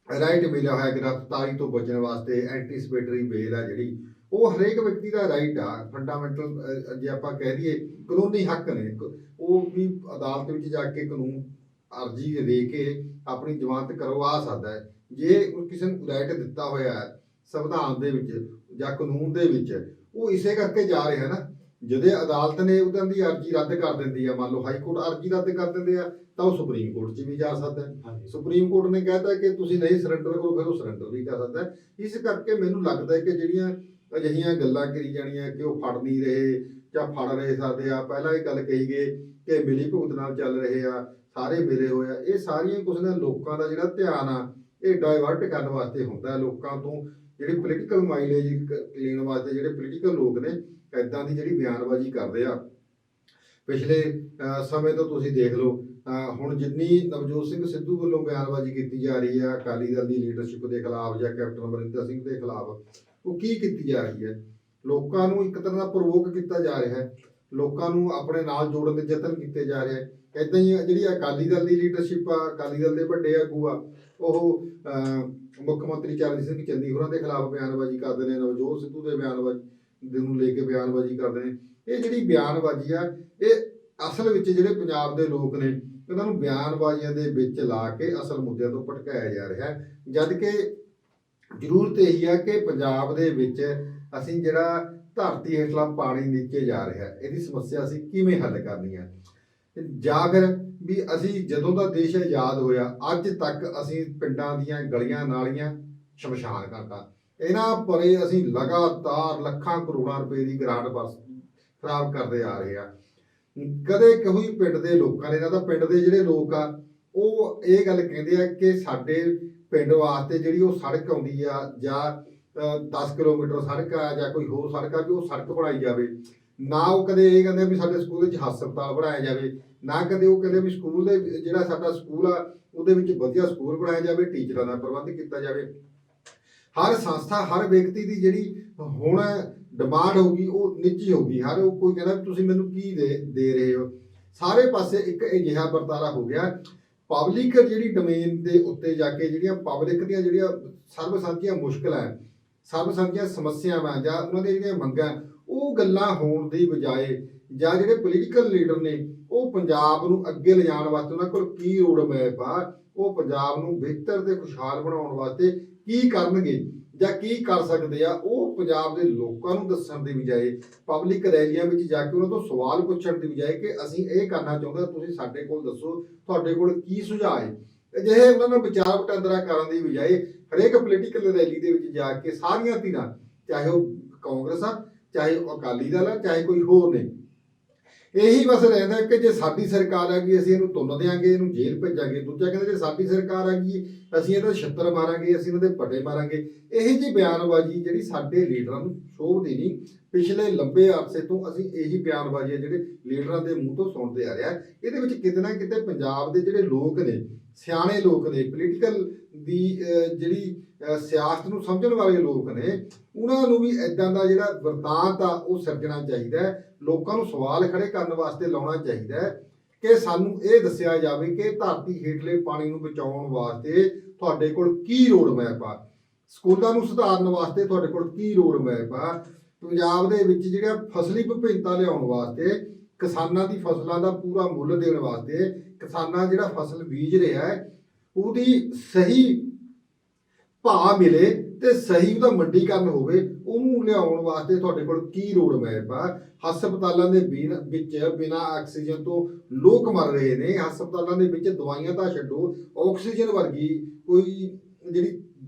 [SPEAKER 2] ਰਾਈਟ ਮਿਲਿਆ ਹੋਇਆ ਗ੍ਰਿਫਤਾਰੀ ਤੋਂ ਬਚਣ ਵਾਸਤੇ, ਐਂਟੀਸਪੇਟਰੀ ਬੇਲ ਆ ਜਿਹੜੀ, ਉਹ ਹਰੇਕ ਵਿਅਕਤੀ ਦਾ ਰਾਈਟ ਆ, ਫੰਡਾਮੈਂਟਲ ਜੇ ਆਪਾਂ ਕਹਿ ਦਈਏ ਕਾਨੂੰਨੀ ਹੱਕ ਨੇ। ਉਹ ਵੀ ਅਦਾਲਤ ਵਿੱਚ ਜਾ ਕੇ ਕਾਨੂੰਨ ਅਰਜ਼ੀ ਦੇ ਕੇ ਆਪਣੀ ਜ਼ਮਾਨਤ ਕਰਵਾ ਸਕਦਾ ਹੈ। ਜੇ ਕਿਸੇ ਨੂੰ ਰਾਈਟ ਦਿੱਤਾ ਹੋਇਆ ਹੈ ਸੰਵਿਧਾਨ ਦੇ ਵਿੱਚ ਜਾਂ ਕਾਨੂੰਨ ਦੇ ਵਿੱਚ, ਉਹ ਇਸੇ ਕਰਕੇ ਜਾ ਰਿਹਾ ਨਾ। ਜਦੋਂ ਅਦਾਲਤ ਨੇ ਉਹਨਾਂ ਦੀ ਅਰਜ਼ੀ ਰੱਦ ਕਰ ਦਿੰਦੀ ਆ, ਮੰਨ ਲਓ ਹਾਈ ਕੋਰਟ ਅਰਜ਼ੀ ਰੱਦ ਕਰ ਦਿੰਦੇ ਆ, ਤਾਂ ਉਹ ਸੁਪਰੀਮ ਕੋਰਟ 'ਚ ਵੀ ਜਾ ਸਕਦਾ ਹੈ।
[SPEAKER 1] ਹਾਂਜੀ।
[SPEAKER 2] ਸੁਪਰੀਮ ਕੋਰਟ ਨੇ ਕਹਿਤਾ ਕਿ ਤੁਸੀਂ ਨਹੀਂ ਸਰੈਂਡਰ ਕਰੋ, ਫਿਰ ਉਹ ਸਰੈਂਡਰ ਵੀ ਕਰ ਸਕਦਾ ਹੈ। ਇਸ ਕਰਕੇ ਮੈਨੂੰ ਲੱਗਦਾ ਹੈ ਕਿ ਜਿਹੜੀਆਂ ਅਜਿਹੀਆਂ ਗੱਲਾਂ ਕਰੀ ਜਾਣੀਆਂ ਕਿ ਉਹ ਫੜ ਨਹੀਂ ਰਹੇ ਜਾਂ ਫੜ ਰਹੇ ਸਕਦੇ ਆ, ਪਹਿਲਾਂ ਇਹ ਗੱਲ ਕਹੀ ਗਈ ਕਿ ਮਿਲੀ ਭੁਗਤ ਨਾਲ ਚੱਲ ਰਹੇ ਆ, ਸਾਰੇ ਮਿਲੇ ਹੋਏ ਆ, ਇਹ ਸਾਰੀਆਂ ਕੁਛ ਨਾ ਲੋਕਾਂ ਦਾ ਜਿਹੜਾ ਧਿਆਨ ਆ ਇਹ ਡਾਇਵਰਟ ਕਰਨ ਵਾਸਤੇ ਹੁੰਦਾ ਹੈ। ਲੋਕਾਂ ਤੋਂ ਜਿਹੜੀ ਪੋਲੀਟੀਕਲ ਮਾਈਲੇਜ ਲੈਣ ਵਾਸਤੇ ਜਿਹੜੇ ਪੋਲੀਟੀਕਲ ਲੋਕ ਨੇ ਇੱਦਾਂ ਦੀ ਜਿਹੜੀ ਬਿਆਨਬਾਜ਼ੀ ਕਰਦੇ ਆ। ਪਿਛਲੇ ਸਮੇਂ ਤੋਂ ਤੁਸੀਂ ਦੇਖ ਲਓ, ਹੁਣ ਜਿੰਨੀ ਨਵਜੋਤ ਸਿੰਘ ਸਿੱਧੂ ਵੱਲੋਂ ਬਿਆਨਬਾਜ਼ੀ ਕੀਤੀ ਜਾ ਰਹੀ ਹੈ ਅਕਾਲੀ ਦਲ ਦੀ ਲੀਡਰਸ਼ਿਪ ਦੇ ਖਿਲਾਫ ਜਾਂ ਕੈਪਟਨ ਅਮਰਿੰਦਰ ਸਿੰਘ ਦੇ ਖਿਲਾਫ, ਉਹ ਕੀ ਕੀਤੀ ਜਾ ਰਹੀ ਹੈ? ਲੋਕਾਂ ਨੂੰ ਇੱਕ ਤਰ੍ਹਾਂ ਦਾ ਪ੍ਰਵੋਕ ਕੀਤਾ ਜਾ ਰਿਹਾ ਹੈ, ਲੋਕਾਂ ਨੂੰ ਆਪਣੇ ਨਾਲ ਜੋੜਨ ਦੇ ਯਤਨ ਕੀਤੇ ਜਾ ਰਹੇ ਹੈ। ਇੱਦਾਂ ਹੀ ਜਿਹੜੀ ਅਕਾਲੀ ਦਲ ਦੀ ਲੀਡਰਸ਼ਿਪ ਆ, ਅਕਾਲੀ ਦਲ ਦੇ ਵੱਡੇ ਆਗੂ ਆ, ਉਹ ਮੁੱਖ ਮੰਤਰੀ ਚਰਨਜੀਤ ਸਿੰਘ ਚੰਨੀ ਹੋਰਾਂ ਦੇ ਖਿਲਾਫ ਬਿਆਨਬਾਜ਼ੀ ਕਰਦੇ ਨੇ, ਨਵਜੋਤ ਸਿੱਧੂ ਦੇ ਬਿਆਨਬਾਜ਼ੀ ਨੂੰ ਲੈ ਕੇ ਬਿਆਨਬਾਜ਼ੀ ਕਰਦੇ ਨੇ। ਇਹ ਜਿਹੜੀ ਬਿਆਨਬਾਜ਼ੀ ਆ, ਇਹ ਅਸਲ ਵਿੱਚ ਜਿਹੜੇ ਪੰਜਾਬ ਦੇ ਲੋਕ ਨੇ ਇਹਨਾਂ ਨੂੰ ਬਿਆਨਬਾਜ਼ੀਆਂ ਦੇ ਵਿੱਚ ਲਾ ਕੇ ਅਸਲ ਮੁੱਦਿਆਂ ਤੋਂ ਭਟਕਾਇਆ ਜਾ ਰਿਹਾ ਹੈ। ਜਦ ਕਿ ਜ਼ਰੂਰਤ ਇਹੀ ਆ ਕਿ ਪੰਜਾਬ ਦੇ ਵਿੱਚ ਅਸੀਂ ਜਿਹੜਾ ਧਰਤੀ ਹੇਠਲਾ ਪਾਣੀ ਨੀਚੇ ਜਾ ਰਿਹਾ, ਇਹਦੀ ਸਮੱਸਿਆ ਅਸੀਂ ਕਿਵੇਂ ਹੱਲ ਕਰਨੀ ਹੈ, ਜਾਂ ਫਿਰ ਵੀ ਅਸੀਂ ਜਦੋਂ ਦਾ ਦੇਸ਼ ਆਜ਼ਾਦ ਹੋਇਆ ਅੱਜ ਤੱਕ ਅਸੀਂ ਪਿੰਡਾਂ ਦੀਆਂ ਗਲੀਆਂ ਨਾਲੀਆਂ ਸ਼ਮਸ਼ਾਨ ਕਰਤਾ। ਇਹਨਾਂ ਪਰੇ ਅਸੀਂ ਲਗਾਤਾਰ ਲੱਖਾਂ ਕਰੋੜਾਂ ਰੁਪਏ ਦੀ ਗ੍ਰਾਂਟ ਖਰਾਬ ਕਰਦੇ ਆ ਰਹੇ ਆ। ਕਦੇ ਕੋਈ ਪਿੰਡ ਦੇ ਲੋਕਾਂ ਨੇ, ਇਹਨਾਂ ਦਾ ਪਿੰਡ ਦੇ ਜਿਹੜੇ ਲੋਕ ਆ ਉਹ ਇਹ ਗੱਲ ਕਹਿੰਦੇ ਆ ਕਿ ਸਾਡੇ ਪਿੰਡ ਵਾਸਤੇ ਜਿਹੜੀ ਉਹ ਸੜਕ ਆਉਂਦੀ ਆ ਜਾਂ 10 ਕਿਲੋਮੀਟਰ ਸੜਕ ਆ ਜਾਂ ਕੋਈ ਹੋਰ ਸੜਕ ਆ, ਵੀ ਉਹ ਸੜਕ ਬਣਾਈ ਜਾਵੇ। ਨਾ ਉਹ ਕਦੇ ਇਹ ਕਹਿੰਦੇ ਵੀ ਸਾਡੇ ਸਕੂਲ ਵਿੱਚ ਹਸਪਤਾਲ ਬਣਾਇਆ ਜਾਵੇ, ਨਾ ਕਦੇ ਉਹ ਕਹਿੰਦੇ ਵੀ ਸਕੂਲ ਦੇ ਜਿਹੜਾ ਸਾਡਾ ਸਕੂਲ ਆ ਉਹਦੇ ਵਿੱਚ ਵਧੀਆ ਸਕੂਲ ਬਣਾਇਆ ਜਾਵੇ, ਟੀਚਰਾਂ ਦਾ ਪ੍ਰਬੰਧ ਕੀਤਾ ਜਾਵੇ। ਹਰ ਸੰਸਥਾ, ਹਰ ਵਿਅਕਤੀ ਦੀ ਜਿਹੜੀ ਹੁਣ ਡਿਮਾਂਡ ਹੋਊਗੀ ਉਹ ਨਿੱਜੀ ਹੋਊਗੀ। ਹਰ ਕੋਈ ਕਹਿੰਦਾ ਵੀ ਤੁਸੀਂ ਮੈਨੂੰ ਕੀ ਦੇ ਰਹੇ ਹੋ। ਸਾਰੇ ਪਾਸੇ ਇੱਕ ਅਜਿਹਾ ਵਰਤਾਰਾ ਹੋ ਗਿਆ। ਪਬਲਿਕ ਜਿਹੜੀ ਡੋਮੇਨ ਦੇ ਉੱਤੇ ਜਾ ਕੇ ਜਿਹੜੀਆਂ ਪਬਲਿਕ ਦੀਆਂ ਜਿਹੜੀਆਂ ਸਰਬਸੰਮਤੀਆਂ ਮੁਸ਼ਕਲਾਂ, ਸਰਬਸੰਮਤੀਆਂ ਸਮੱਸਿਆਵਾਂ ਜਾਂ ਉਹਨਾਂ ਦੀਆਂ ਜਿਹੜੀਆਂ ਮੰਗਾਂ, ਉਹ ਗੱਲਾਂ ਹੋਣ ਦੀ ਬਜਾਏ ਜਾਂ ਜਿਹੜੇ ਪੋਲੀਟੀਕਲ ਲੀਡਰ ਨੇ ਉਹ ਪੰਜਾਬ ਨੂੰ ਅੱਗੇ ਲਿਜਾਣ ਵਾਸਤੇ ਉਹਨਾਂ ਕੋਲ ਕੀ ਰੋਡ ਮੈਪ ਆ, ਉਹ ਪੰਜਾਬ ਨੂੰ ਬਿਹਤਰ ਤੇ ਖੁਸ਼ਹਾਲ ਬਣਾਉਣ ਵਾਸਤੇ ਕੀ ਕਰਨਗੇ ਜਾਂ ਕੀ ਕਰ ਸਕਦੇ ਆ, ਉਹ ਪੰਜਾਬ ਦੇ ਲੋਕਾਂ ਨੂੰ ਦੱਸਣ ਦੀ ਬਜਾਏ ਪਬਲਿਕ ਰੈਲੀਆਂ ਵਿੱਚ ਜਾ ਕੇ ਉਹਨਾਂ ਤੋਂ ਸਵਾਲ ਪੁੱਛਣ ਦੀ ਬਜਾਏ ਕਿ ਅਸੀਂ ਇਹ ਕਰਨਾ ਚਾਹੁੰਦੇ, ਤੁਸੀਂ ਸਾਡੇ ਕੋਲ ਦੱਸੋ ਤੁਹਾਡੇ ਕੋਲ ਕੀ ਸੁਝਾਅ ਹੈ, ਅਜਿਹੇ ਉਹਨਾਂ ਨਾਲ ਵਿਚਾਰ ਵਟਾਂਦਰਾ ਕਰਨ ਦੀ ਬਜਾਏ ਹਰੇਕ ਪੋਲੀਟੀਕਲ ਰੈਲੀ ਦੇ ਵਿੱਚ ਜਾ ਕੇ ਸਾਰੀਆਂ ਧਿਰਾਂ, ਚਾਹੇ ਉਹ ਕਾਂਗਰਸ ਆ, ਚਾਹੇ ਉਹ ਅਕਾਲੀ ਦਲ ਆ, ਚਾਹੇ ਕੋਈ ਹੋਰ ਨੇ, ਇਹੀ ਬਸ ਰਹਿੰਦਾ ਕਿ ਜੇ ਸਾਡੀ ਸਰਕਾਰ ਆ ਗਈ ਅਸੀਂ ਇਹਨੂੰ ਤੁੰਨ ਦਿਆਂਗੇ, ਇਹਨੂੰ ਜੇਲ੍ਹ ਭੇਜਾਂਗੇ। ਦੂਜਾ ਕਹਿੰਦੇ ਜੇ ਸਾਡੀ ਸਰਕਾਰ ਆ ਗਈ ਅਸੀਂ ਇਹਦਾ ਛਿੱਤਰ ਮਾਰਾਂਗੇ, ਅਸੀਂ ਇਹਨਾਂ ਦੇ ਪੱਟੇ ਮਾਰਾਂਗੇ। ਇਹੀ ਜਿਹੀ ਬਿਆਨਬਾਜ਼ੀ ਜਿਹੜੀ ਸਾਡੇ ਲੀਡਰਾਂ ਨੂੰ ਸ਼ੋਭਦੀ ਨਹੀਂ। ਪਿਛਲੇ ਲੰਬੇ ਅਰਸੇ ਤੋਂ ਅਸੀਂ ਇਹੀ ਬਿਆਨਬਾਜ਼ੀ ਜਿਹੜੇ ਲੀਡਰਾਂ ਦੇ ਮੂੰਹ ਤੋਂ ਸੁਣਦੇ ਆ ਰਿਹਾ। ਇਹਦੇ ਵਿੱਚ ਕਿਤੇ ਨਾ ਕਿਤੇ ਪੰਜਾਬ ਦੇ ਜਿਹੜੇ ਲੋਕ ਨੇ, ਸਿਆਣੇ ਲੋਕ ਨੇ, ਪੋਲੀਟੀਕਲ ਦੀ ਜਿਹੜੀ ਸਿਆਸਤ ਨੂੰ ਸਮਝਣ ਵਾਲੇ ਲੋਕ ਨੇ, ਉਹਨਾਂ ਨੂੰ ਵੀ ਇਦਾਂ ਦਾ ਜਿਹੜਾ ਵਰਤਾਂਤ ਆ ਉਹ ਸਿਰਜਣਾ ਚਾਹੀਦਾ ਹੈ। ਲੋਕਾਂ ਨੂੰ ਸਵਾਲ ਖੜੇ ਕਰਨ ਵਾਸਤੇ ਲਾਉਣਾ ਚਾਹੀਦਾ ਹੈ ਕਿ ਸਾਨੂੰ ਇਹ ਦੱਸਿਆ ਜਾਵੇ ਕਿ ਧਰਤੀ ਹੇਠਲੇ ਪਾਣੀ ਨੂੰ ਬਚਾਉਣ ਵਾਸਤੇ ਤੁਹਾਡੇ ਕੋਲ ਕੀ ਰੋਡ ਮੈਪ ਆ, ਸਕੂਲਾਂ ਨੂੰ ਸੁਧਾਰਨ ਵਾਸਤੇ ਤੁਹਾਡੇ ਕੋਲ ਕੀ ਰੋਡ ਮੈਪ ਆ, ਪੰਜਾਬ ਦੇ ਵਿੱਚ ਜਿਹੜਾ ਫਸਲੀ ਵਿਭਿੰਨਤਾ ਲਿਆਉਣ ਵਾਸਤੇ, ਕਿਸਾਨਾਂ ਦੀ ਫਸਲਾਂ ਦਾ ਪੂਰਾ ਮੁੱਲ ਦੇਣ ਵਾਸਤੇ, ਕਿਸਾਨਾਂ ਜਿਹੜਾ ਫਸਲ ਬੀਜ ਰਿਹਾ ਹੈ ਉਹਦੀ ਸਹੀ ਭਾਅ ਮਿਲੇ ਤੇ ਸਹੀ ਉਹਦਾ ਮੰਡੀਕਰਨ ਹੋਵੇ, ਉਹਨੂੰ ਲਿਆਉਣ ਵਾਸਤੇ ਤੁਹਾਡੇ ਕੋਲ ਕੀ ਰੋਡ ਮੈਪ ਆ। ਹਸਪਤਾਲਾਂ ਦੇ ਵਿੱਚ ਬਿਨਾਂ ਆਕਸੀਜਨ ਤੋਂ ਲੋਕ ਮਰ ਰਹੇ ਨੇ। ਹਸਪਤਾਲਾਂ ਦੇ ਵਿੱਚ ਦਵਾਈਆਂ ਤਾਂ ਛੱਡੋ, ਆਕਸੀਜਨ ਵਰਗੀ ਕੋਈ ਜਿਹੜੀ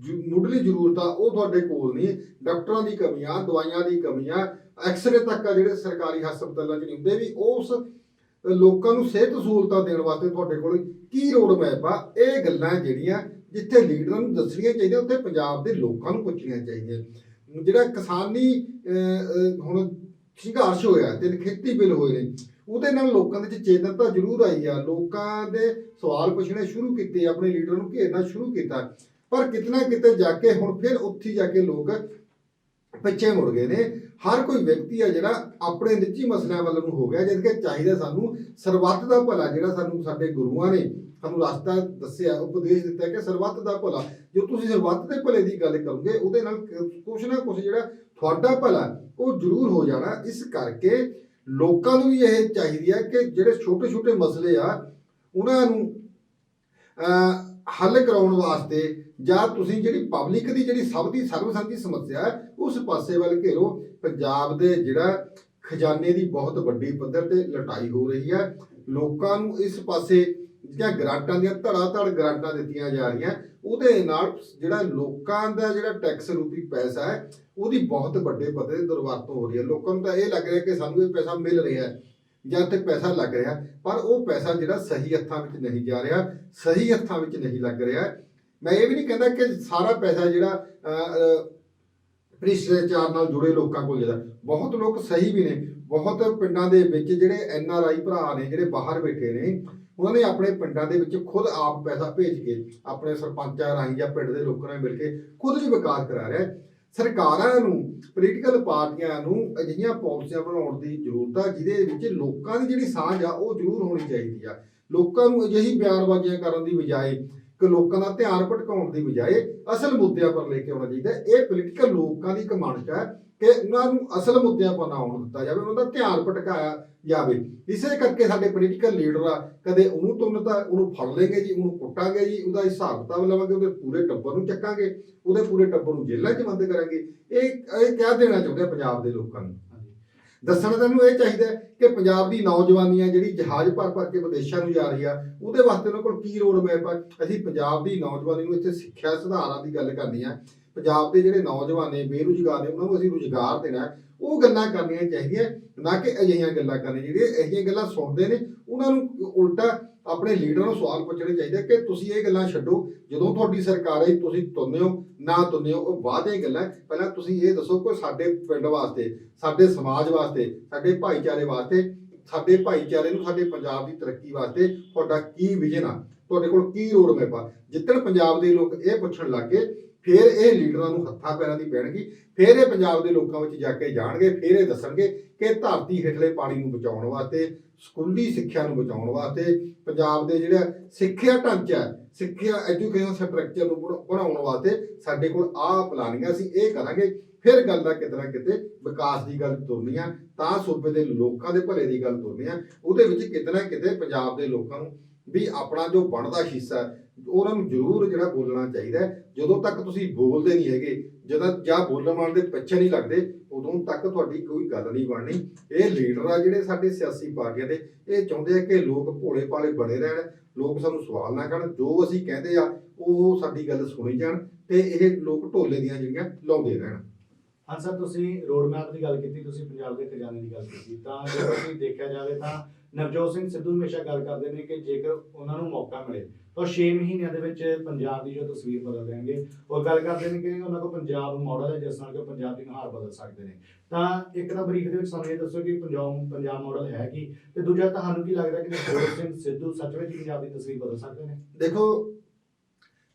[SPEAKER 2] ਮੁੱਢਲੀ ਜ਼ਰੂਰਤ ਆ ਉਹ ਤੁਹਾਡੇ ਕੋਲ ਨਹੀਂ। ਡਾਕਟਰਾਂ ਦੀ ਕਮੀਆਂ, ਦਵਾਈਆਂ ਦੀ ਕਮੀਆਂ, ਐਕਸਰੇ ਤੱਕ ਆ ਜਿਹੜੇ ਸਰਕਾਰੀ ਹਸਪਤਾਲਾਂ 'ਚ ਨਹੀਂ ਹੁੰਦੇ ਵੀ ਉਸ ਲੋਕਾਂ ਨੂੰ ਸਿਹਤ ਸਹੂਲਤਾਂ ਦੇਣ ਵਾਸਤੇ ਤੁਹਾਡੇ ਕੋਲ ਕੀ ਰੋਡ ਮੈਪ ਆ। ਇਹ ਗੱਲਾਂ ਜਿਹੜੀਆਂ ਜਿੱਥੇ ਲੀਡਰਾਂ ਨੂੰ ਦੱਸਣੀਆਂ ਚਾਹੀਦੀਆਂ ਉੱਥੇ ਪੰਜਾਬ ਦੇ ਲੋਕਾਂ ਨੂੰ ਪੁੱਛਣੀਆਂ ਚਾਹੀਦੀਆਂ। ਜਿਹੜਾ ਕਿਸਾਨੀ ਹੁਣ ਸੰਘਰਸ਼ ਹੋਇਆ ਤੇ ਖੇਤੀ ਬਿੱਲ ਹੋਏ ਨੇ, ਉਹਦੇ ਨਾਲ ਲੋਕਾਂ ਦੇ ਵਿੱਚ ਚੇਤਨਤਾ ਜ਼ਰੂਰ ਆਈ ਆ। ਲੋਕਾਂ ਦੇ ਸਵਾਲ ਪੁੱਛਣੇ ਸ਼ੁਰੂ ਕੀਤੇ, ਆਪਣੇ ਲੀਡਰ ਨੂੰ ਘੇਰਨਾ ਸ਼ੁਰੂ ਕੀਤਾ, ਪਰ ਕਿਤੇ ਨਾ ਕਿਤੇ ਜਾ ਕੇ ਹੁਣ ਫਿਰ ਉੱਥੇ ਜਾ ਕੇ ਲੋਕ ਪਿੱਛੇ ਮੁੜ ਗਏ ਨੇ। ਹਰ ਕੋਈ ਵਿਅਕਤੀ ਆ ਜਿਹੜਾ ਆਪਣੇ ਨਿੱਜੀ ਮਸਲਿਆਂ ਵੱਲ ਨੂੰ ਹੋ ਗਿਆ, ਜਦ ਕਿ ਚਾਹੀਦਾ ਸਾਨੂੰ ਸਰਬੱਤ ਦਾ ਭਲਾ, ਜਿਹੜਾ ਸਾਨੂੰ ਸਾਡੇ ਗੁਰੂਆਂ ਨੇ ਸਾਨੂੰ ਰਸਤਾ ਦੱਸਿਆ, ਉਪਦੇਸ਼ ਦਿੱਤਾ ਕਿ ਸਰਬੱਤ ਦਾ ਭਲਾ। ਜੋ ਤੁਸੀਂ ਸਰਬੱਤ ਦੇ ਭਲੇ ਦੀ ਗੱਲ ਕਰੋਗੇ ਉਹਦੇ ਨਾਲ ਕੁਛ ਨਾ ਕੁਛ ਜਿਹੜਾ ਤੁਹਾਡਾ ਭਲਾ ਉਹ ਜ਼ਰੂਰ ਹੋ ਜਾਣਾ। ਇਸ ਕਰਕੇ ਲੋਕਾਂ ਨੂੰ ਵੀ ਇਹ ਚਾਹੀਦੀ ਹੈ ਕਿ ਜਿਹੜੇ ਛੋਟੇ ਛੋਟੇ ਮਸਲੇ ਆ ਉਹਨਾਂ ਨੂੰ ਹੱਲ ਕਰਾਉਣ ਵਾਸਤੇ ਜਾਂ ਤੁਸੀਂ ਜਿਹੜੀ ਪਬਲਿਕ ਦੀ ਜਿਹੜੀ ਸਭ ਦੀ ਸਰਬਸੰਮਤੀ ਸਮੱਸਿਆ ਹੈ ਉਸ ਪਾਸੇ ਵੱਲ ਘੇਰੋ। ਪੰਜਾਬ ਦੇ ਜਿਹੜਾ ਖਜ਼ਾਨੇ ਦੀ ਬਹੁਤ ਵੱਡੀ ਪੱਧਰ ਤੇ ਲਟਾਈ ਹੋ ਰਹੀ ਹੈ। ਲੋਕਾਂ ਨੂੰ ਇਸ ਪਾਸੇ ਜਿਹੜੀਆਂ ਗ੍ਰਾਂਟਾਂ ਦੀਆਂ ਧੜਾ ਗ੍ਰਾਂਟਾਂ ਦਿੱਤੀਆਂ ਜਾ ਰਹੀਆਂ, ਉਹਦੇ ਨਾਲ ਜਿਹੜਾ ਲੋਕਾਂ ਦਾ ਜਿਹੜਾ ਟੈਕਸ ਰੂਪੀ ਪੈਸਾ ਹੈ ਉਹਦੀ ਬਹੁਤ ਵੱਡੇ ਪੱਧਰ ਤੇ ਦੁਰਵਰਤੋਂ ਹੋ ਰਹੀ ਹੈ। ਲੋਕਾਂ ਨੂੰ ਤਾਂ ਇਹ ਲੱਗ ਰਿਹਾ ਕਿ ਸਾਨੂੰ ਇਹ ਪੈਸਾ ਮਿਲ ਰਿਹਾ ਹੈ ਜਾਂ ਤੇ ਪੈਸਾ ਲੱਗ ਰਿਹਾ, ਪਰ ਉਹ ਪੈਸਾ ਜਿਹੜਾ ਸਹੀ ਹੱਥਾਂ ਵਿੱਚ ਨਹੀਂ ਜਾ ਰਿਹਾ, ਸਹੀ ਹੱਥਾਂ ਵਿੱਚ ਨਹੀਂ ਲੱਗ ਰਿਹਾ। ਮੈਂ ਇਹ ਵੀ ਨਹੀਂ ਕਹਿੰਦਾ ਕਿ ਸਾਰਾ ਪੈਸਾ ਜਿਹੜਾ ਭ੍ਰਿਸ਼ਟਾਚਾਰ ਨਾਲ ਜੁੜੇ ਲੋਕਾਂ ਕੋਲ ਜਿਹੜਾ, ਬਹੁਤ ਲੋਕ ਸਹੀ ਵੀ ਨੇ। ਬਹੁਤ ਪਿੰਡਾਂ ਦੇ ਵਿੱਚ ਜਿਹੜੇ NRI ਭਰਾ ਨੇ ਜਿਹੜੇ ਬਾਹਰ ਬੈਠੇ ਨੇ, ਉਹਨਾਂ ਨੇ ਆਪਣੇ ਪਿੰਡਾਂ ਦੇ ਵਿੱਚ ਖੁਦ ਆਪ ਪੈਸਾ ਭੇਜ ਕੇ ਆਪਣੇ ਸਰਪੰਚਾਂ ਰਾਹੀਂ ਜਾਂ ਪਿੰਡ ਦੇ ਲੋਕਾਂ ਨਾਲ ਮਿਲ ਕੇ ਖੁਦ ਵੀ ਵਿਕਾਸ ਕਰਾ ਰਿਹਾ। ਸਰਕਾਰਾਂ ਨੂੰ, ਪੋਲੀਟੀਕਲ ਪਾਰਟੀਆਂ ਨੂੰ ਅਜਿਹੀਆਂ ਪਾਲਿਸੀਆਂ ਬਣਾਉਣ ਦੀ ਜ਼ਰੂਰਤ ਆ ਜਿਹਦੇ ਵਿੱਚ ਲੋਕਾਂ ਦੀ ਜਿਹੜੀ ਸਾਂਝ ਆ ਉਹ ਜ਼ਰੂਰ ਹੋਣੀ ਚਾਹੀਦੀ ਆ। ਲੋਕਾਂ ਨੂੰ ਅਜਿਹੀ ਬਿਆਨਬਾਜ਼ੀਆਂ ਕਰਨ ਦੀ ਬਜਾਏ, ਕਿ ਲੋਕਾਂ ਦਾ ਧਿਆਨ ਭਟਕਾਉਣ ਦੀ ਬਜਾਏ ਅਸਲ ਮੁੱਦਿਆਂ ਪਰ ਲੈ ਕੇ ਆਉਣਾ ਚਾਹੀਦਾ। ਇਹ ਪੋਲੀਟੀਕਲ ਲੋਕਾਂ ਦੀ ਕਮਾਂਡ ਹੈ ਕਿ ਉਹਨਾਂ ਨੂੰ ਅਸਲ ਮੁੱਦਿਆਂ ਪਰ ਨਾ ਆਉਣ ਦਿੱਤਾ ਜਾਵੇ, ਉਹਨਾਂ ਦਾ ਧਿਆਨ ਭਟਕਾਇਆ ਜਾਵੇ। ਇਸੇ ਕਰਕੇ ਸਾਡੇ ਪੋਲੀਟੀਕਲ ਲੀਡਰ ਆ, ਕਦੇ ਉਹਨੂੰ ਤੁੰਨਤਾ, ਉਹਨੂੰ ਫੜ ਲੈਂਗੇ ਜੀ, ਉਹਨੂੰ ਕੁੱਟਾਂਗੇ ਜੀ, ਉਹਦਾ ਹਿਸਾਬ ਕਿਤਾਬ ਲਵਾਂਗੇ, ਉਹਦੇ ਪੂਰੇ ਟੱਬਰ ਨੂੰ ਚੱਕਾਂਗੇ, ਉਹਦੇ ਪੂਰੇ ਟੱਬਰ ਨੂੰ ਜੇਲ੍ਹਾਂ 'ਚ ਬੰਦ ਕਰਾਂਗੇ। ਇਹ ਕਹਿ ਦੇਣਾ ਚਾਹੁੰਦੇ ਆ ਪੰਜਾਬ ਦੇ ਲੋਕਾਂ ਨੂੰ। ਦੱਸਣਾ ਤੈਨੂੰ ਇਹ ਚਾਹੀਦਾ ਕਿ ਪੰਜਾਬ ਦੀ ਨੌਜਵਾਨੀ ਆ ਜਿਹੜੀ ਜਹਾਜ਼ ਭਰ ਕੇ ਵਿਦੇਸ਼ਾਂ ਨੂੰ ਜਾ ਰਹੀ ਆ, ਉਹਦੇ ਵਾਸਤੇ ਉਹਨਾਂ ਕੋਲ ਕੀ ਰੋਡ ਮੈਪ ਆ। ਅਸੀਂ ਪੰਜਾਬ ਦੀ ਨੌਜਵਾਨੀ ਨੂੰ ਇੱਥੇ ਸਿੱਖਿਆ ਸੁਧਾਰਾਂ ਦੀ ਗੱਲ ਕਰਨੀ ਆ। ਪੰਜਾਬ ਦੇ ਜਿਹੜੇ ਨੌਜਵਾਨ ਨੇ, ਬੇਰੁਜ਼ਗਾਰ ਨੇ, ਉਹਨਾਂ ਨੂੰ ਅਸੀਂ ਰੁਜ਼ਗਾਰ ਦੇਣਾ। ਉਹ ਗੱਲਾਂ ਕਰਨੀਆਂ ਚਾਹੀਦੀਆਂ, ਨਾ ਕਿ ਅਜਿਹੀਆਂ ਗੱਲਾਂ ਕਰਨੀਆਂ। ਜਿਹੜੇ ਅਜਿਹੀਆਂ ਗੱਲਾਂ ਸੁਣਦੇ ਨੇ ਉਹਨਾਂ ਨੂੰ ਉਲਟਾ ਆਪਣੇ ਲੀਡਰਾਂ ਨੂੰ ਸਵਾਲ ਪੁੱਛਣੇ ਚਾਹੀਦੇ ਕਿ ਤੁਸੀਂ ਇਹ ਗੱਲਾਂ ਛੱਡੋ। ਜਦੋਂ ਤੁਹਾਡੀ ਸਰਕਾਰ ਹੈ ਤੁਸੀਂ ਤੁੰਨੇ ਹੋ ਨਾ ਤੁੰਨੇ ਹੋ, ਉਹ ਬਾਅਦ ਦੀਆਂ ਗੱਲਾਂ। ਪਹਿਲਾਂ ਤੁਸੀਂ ਇਹ ਦੱਸੋ ਕਿ ਸਾਡੇ ਪਿੰਡ ਵਾਸਤੇ, ਸਾਡੇ ਸਮਾਜ ਵਾਸਤੇ, ਸਾਡੇ ਭਾਈਚਾਰੇ ਵਾਸਤੇ, ਸਾਡੇ ਭਾਈਚਾਰੇ ਨੂੰ, ਸਾਡੇ ਪੰਜਾਬ ਦੀ ਤਰੱਕੀ ਵਾਸਤੇ ਤੁਹਾਡਾ ਕੀ ਵਿਜ਼ਨ ਆ, ਤੁਹਾਡੇ ਕੋਲ ਕੀ ਰੋਡ ਮੈਪ ਆ। ਜਿੱਦਣ ਪੰਜਾਬ ਦੇ ਲੋਕ ਇਹ ਪੁੱਛਣ ਲੱਗ ਗਏ, ਫਿਰ ਇਹ ਲੀਡਰਾਂ ਨੂੰ ਹੱਥਾਂ ਪੈਰਾਂ ਦੀ ਪੈਣਗੀ। ਫਿਰ ਇਹ ਪੰਜਾਬ ਦੇ ਲੋਕਾਂ ਵਿੱਚ ਜਾ ਕੇ ਜਾਣਗੇ, ਫਿਰ ਇਹ ਦੱਸਣਗੇ ਕਿ ਧਰਤੀ ਹੇਠਲੇ ਪਾਣੀ ਨੂੰ ਬਚਾਉਣ ਵਾਸਤੇ, ਸਕੂਲੀ ਸਿੱਖਿਆ ਨੂੰ ਬਚਾਉਣ ਵਾਸਤੇ, ਪੰਜਾਬ ਦੇ ਜਿਹੜਾ ਸਿੱਖਿਆ ਢਾਂਚਾ, ਸਿੱਖਿਆ ਐਜੂਕੇਸ਼ਨ ਸਟਰਕਚਰ ਨੂੰ ਬਣਾਉਣ ਵਾਸਤੇ ਸਾਡੇ ਕੋਲ ਆਹ ਪਲਾਨਿੰਗ, ਅਸੀਂ ਇਹ ਕਰਾਂਗੇ। ਫਿਰ ਗੱਲ ਦਾ ਕਿਤੇ ਨਾ ਕਿਤੇ ਵਿਕਾਸ ਦੀ ਗੱਲ ਤੁਰਨੀ ਆ, ਤਾਂ ਸੂਬੇ ਦੇ ਲੋਕਾਂ ਦੇ ਭਲੇ ਦੀ ਗੱਲ ਤੁਰਨੀ ਆ। ਉਹਦੇ ਵਿੱਚ ਕਿਤੇ ਨਾ ਕਿਤੇ ਪੰਜਾਬ ਦੇ ਲੋਕਾਂ ਨੂੰ ਵੀ ਆਪਣਾ ਜੋ ਬਣਦਾ ਹਿੱਸਾ ਉਹਨਾਂ ਨੂੰ ਜ਼ਰੂਰ ਜਿਹੜਾ ਬੋਲਣਾ ਚਾਹੀਦਾ। ਜਦੋਂ ਤੱਕ ਤੁਸੀਂ ਬੋਲਦੇ ਨਹੀਂ ਹੈਗੇ, ਜਦੋਂ ਜਾਂ ਬੋਲਣ ਵਾਲੇ ਦੇ ਪਿੱਛੇ ਨਹੀਂ ਲੱਗਦੇ, ਉਦੋਂ ਤੱਕ ਤੁਹਾਡੀ ਕੋਈ ਗੱਲ ਨਹੀਂ ਬਣਨੀ। ਇਹ ਲੀਡਰ ਆ ਜਿਹੜੇ ਸਾਡੇ ਸਿਆਸੀ ਪਾਰਟੀਆਂ ਦੇ, ਇਹ ਚਾਹੁੰਦੇ ਆ ਕਿ ਲੋਕ ਭੋਲੇ ਭਾਲੇ ਬਣੇ ਰਹਿਣ, ਲੋਕ ਸਾਨੂੰ ਸਵਾਲ ਨਾ ਕਰਨ, ਜੋ ਅਸੀਂ ਕਹਿੰਦੇ ਆ ਉਹ ਸਾਡੀ ਗੱਲ ਸੁਣੀ ਜਾਣ, ਤੇ ਇਹ ਲੋਕ ਢੋਲੇ ਦੀਆਂ ਜਿਹੜੀਆਂ ਲਾਉਂਦੇ ਰਹਿਣ।
[SPEAKER 1] ਹਾਂ ਸਰ, ਤੁਸੀਂ ਰੋਡ ਮੈਪ ਦੀ ਗੱਲ ਕੀਤੀ, ਤੁਸੀਂ ਪੰਜਾਬ ਦੇ ਖਜ਼ਾਨੇ ਦੀ ਗੱਲ ਕੀਤੀ, ਤਾਂ ਜੇ ਤੁਸੀਂ ਦੇਖਿਆ ਜਾਵੇ ਤਾਂ ਨਵਜੋਤ ਸਿੰਘ ਸਿੱਧੂ ਹਮੇਸ਼ਾ ਗੱਲ ਕਰਦੇ ਨੇ ਕਿ ਜੇਕਰ ਉਹਨਾਂ ਨੂੰ ਮੌਕਾ ਮਿਲੇ ਤਾਂ 6 ਮਹੀਨਿਆਂ ਦੇ ਵਿੱਚ ਪੰਜਾਬ ਦੀ ਜੋ ਤਸਵੀਰ ਬਦਲ ਦੇਣਗੇ। ਉਹ ਗੱਲ ਕਰਦੇ ਨੇ ਕਿ ਉਹਨਾਂ ਕੋਲ ਪੰਜਾਬ ਮਾਡਲ ਹੈ ਜਿਸ ਨਾਲ ਕਿ ਪੰਜਾਬ ਦੀ ਨੁਹਾਰ ਬਦਲ ਸਕਦੇ ਨੇ। ਤਾਂ ਇੱਕ ਤਾਂ ਬਰੀਕ ਦੇ ਵਿੱਚ ਸਾਨੂੰ ਇਹ ਦੱਸੋ ਕਿ ਪੰਜਾਬ ਮਾਡਲ ਹੈ ਕੀ, ਤੇ ਦੂਜਾ ਤੁਹਾਨੂੰ ਕੀ ਲੱਗਦਾ ਕਿ ਨਵਜੋਤ ਸਿੰਘ ਸਿੱਧੂ ਸੱਚ ਵਿੱਚ ਪੰਜਾਬ ਦੀ ਤਸਵੀਰ ਬਦਲ ਸਕਦੇ ਨੇ?
[SPEAKER 2] ਦੇਖੋ,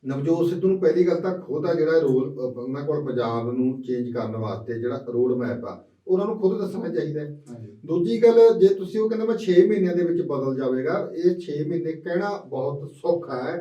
[SPEAKER 2] ਨਵਜੋਤ ਸਿੱਧੂ ਨੂੰ ਪਹਿਲੀ ਗੱਲ ਤਾਂ ਖੁਦ ਆ ਜਿਹੜਾ ਰੋਲ ਉਹਨਾਂ ਕੋਲ ਪੰਜਾਬ ਨੂੰ ਚੇਂਜ ਕਰਨ ਵਾਸਤੇ ਜਿਹੜਾ ਰੋਡ ਮੈਪ ਆ ਉਹਨਾਂ ਨੂੰ ਖੁਦ ਦੱਸਣਾ ਚਾਹੀਦਾ ਹੈ। ਦੂਜੀ ਗੱਲ, ਜੇ ਤੁਸੀਂ ਉਹ ਕਹਿੰਦੇ ਮੈਂ 6 ਮਹੀਨਿਆਂ ਦੇ ਵਿੱਚ ਬਦਲ ਜਾਵੇਗਾ, ਇਹ 6 ਮਹੀਨੇ ਕਹਿਣਾ ਬਹੁਤ ਸੌਖਾ ਹੈ,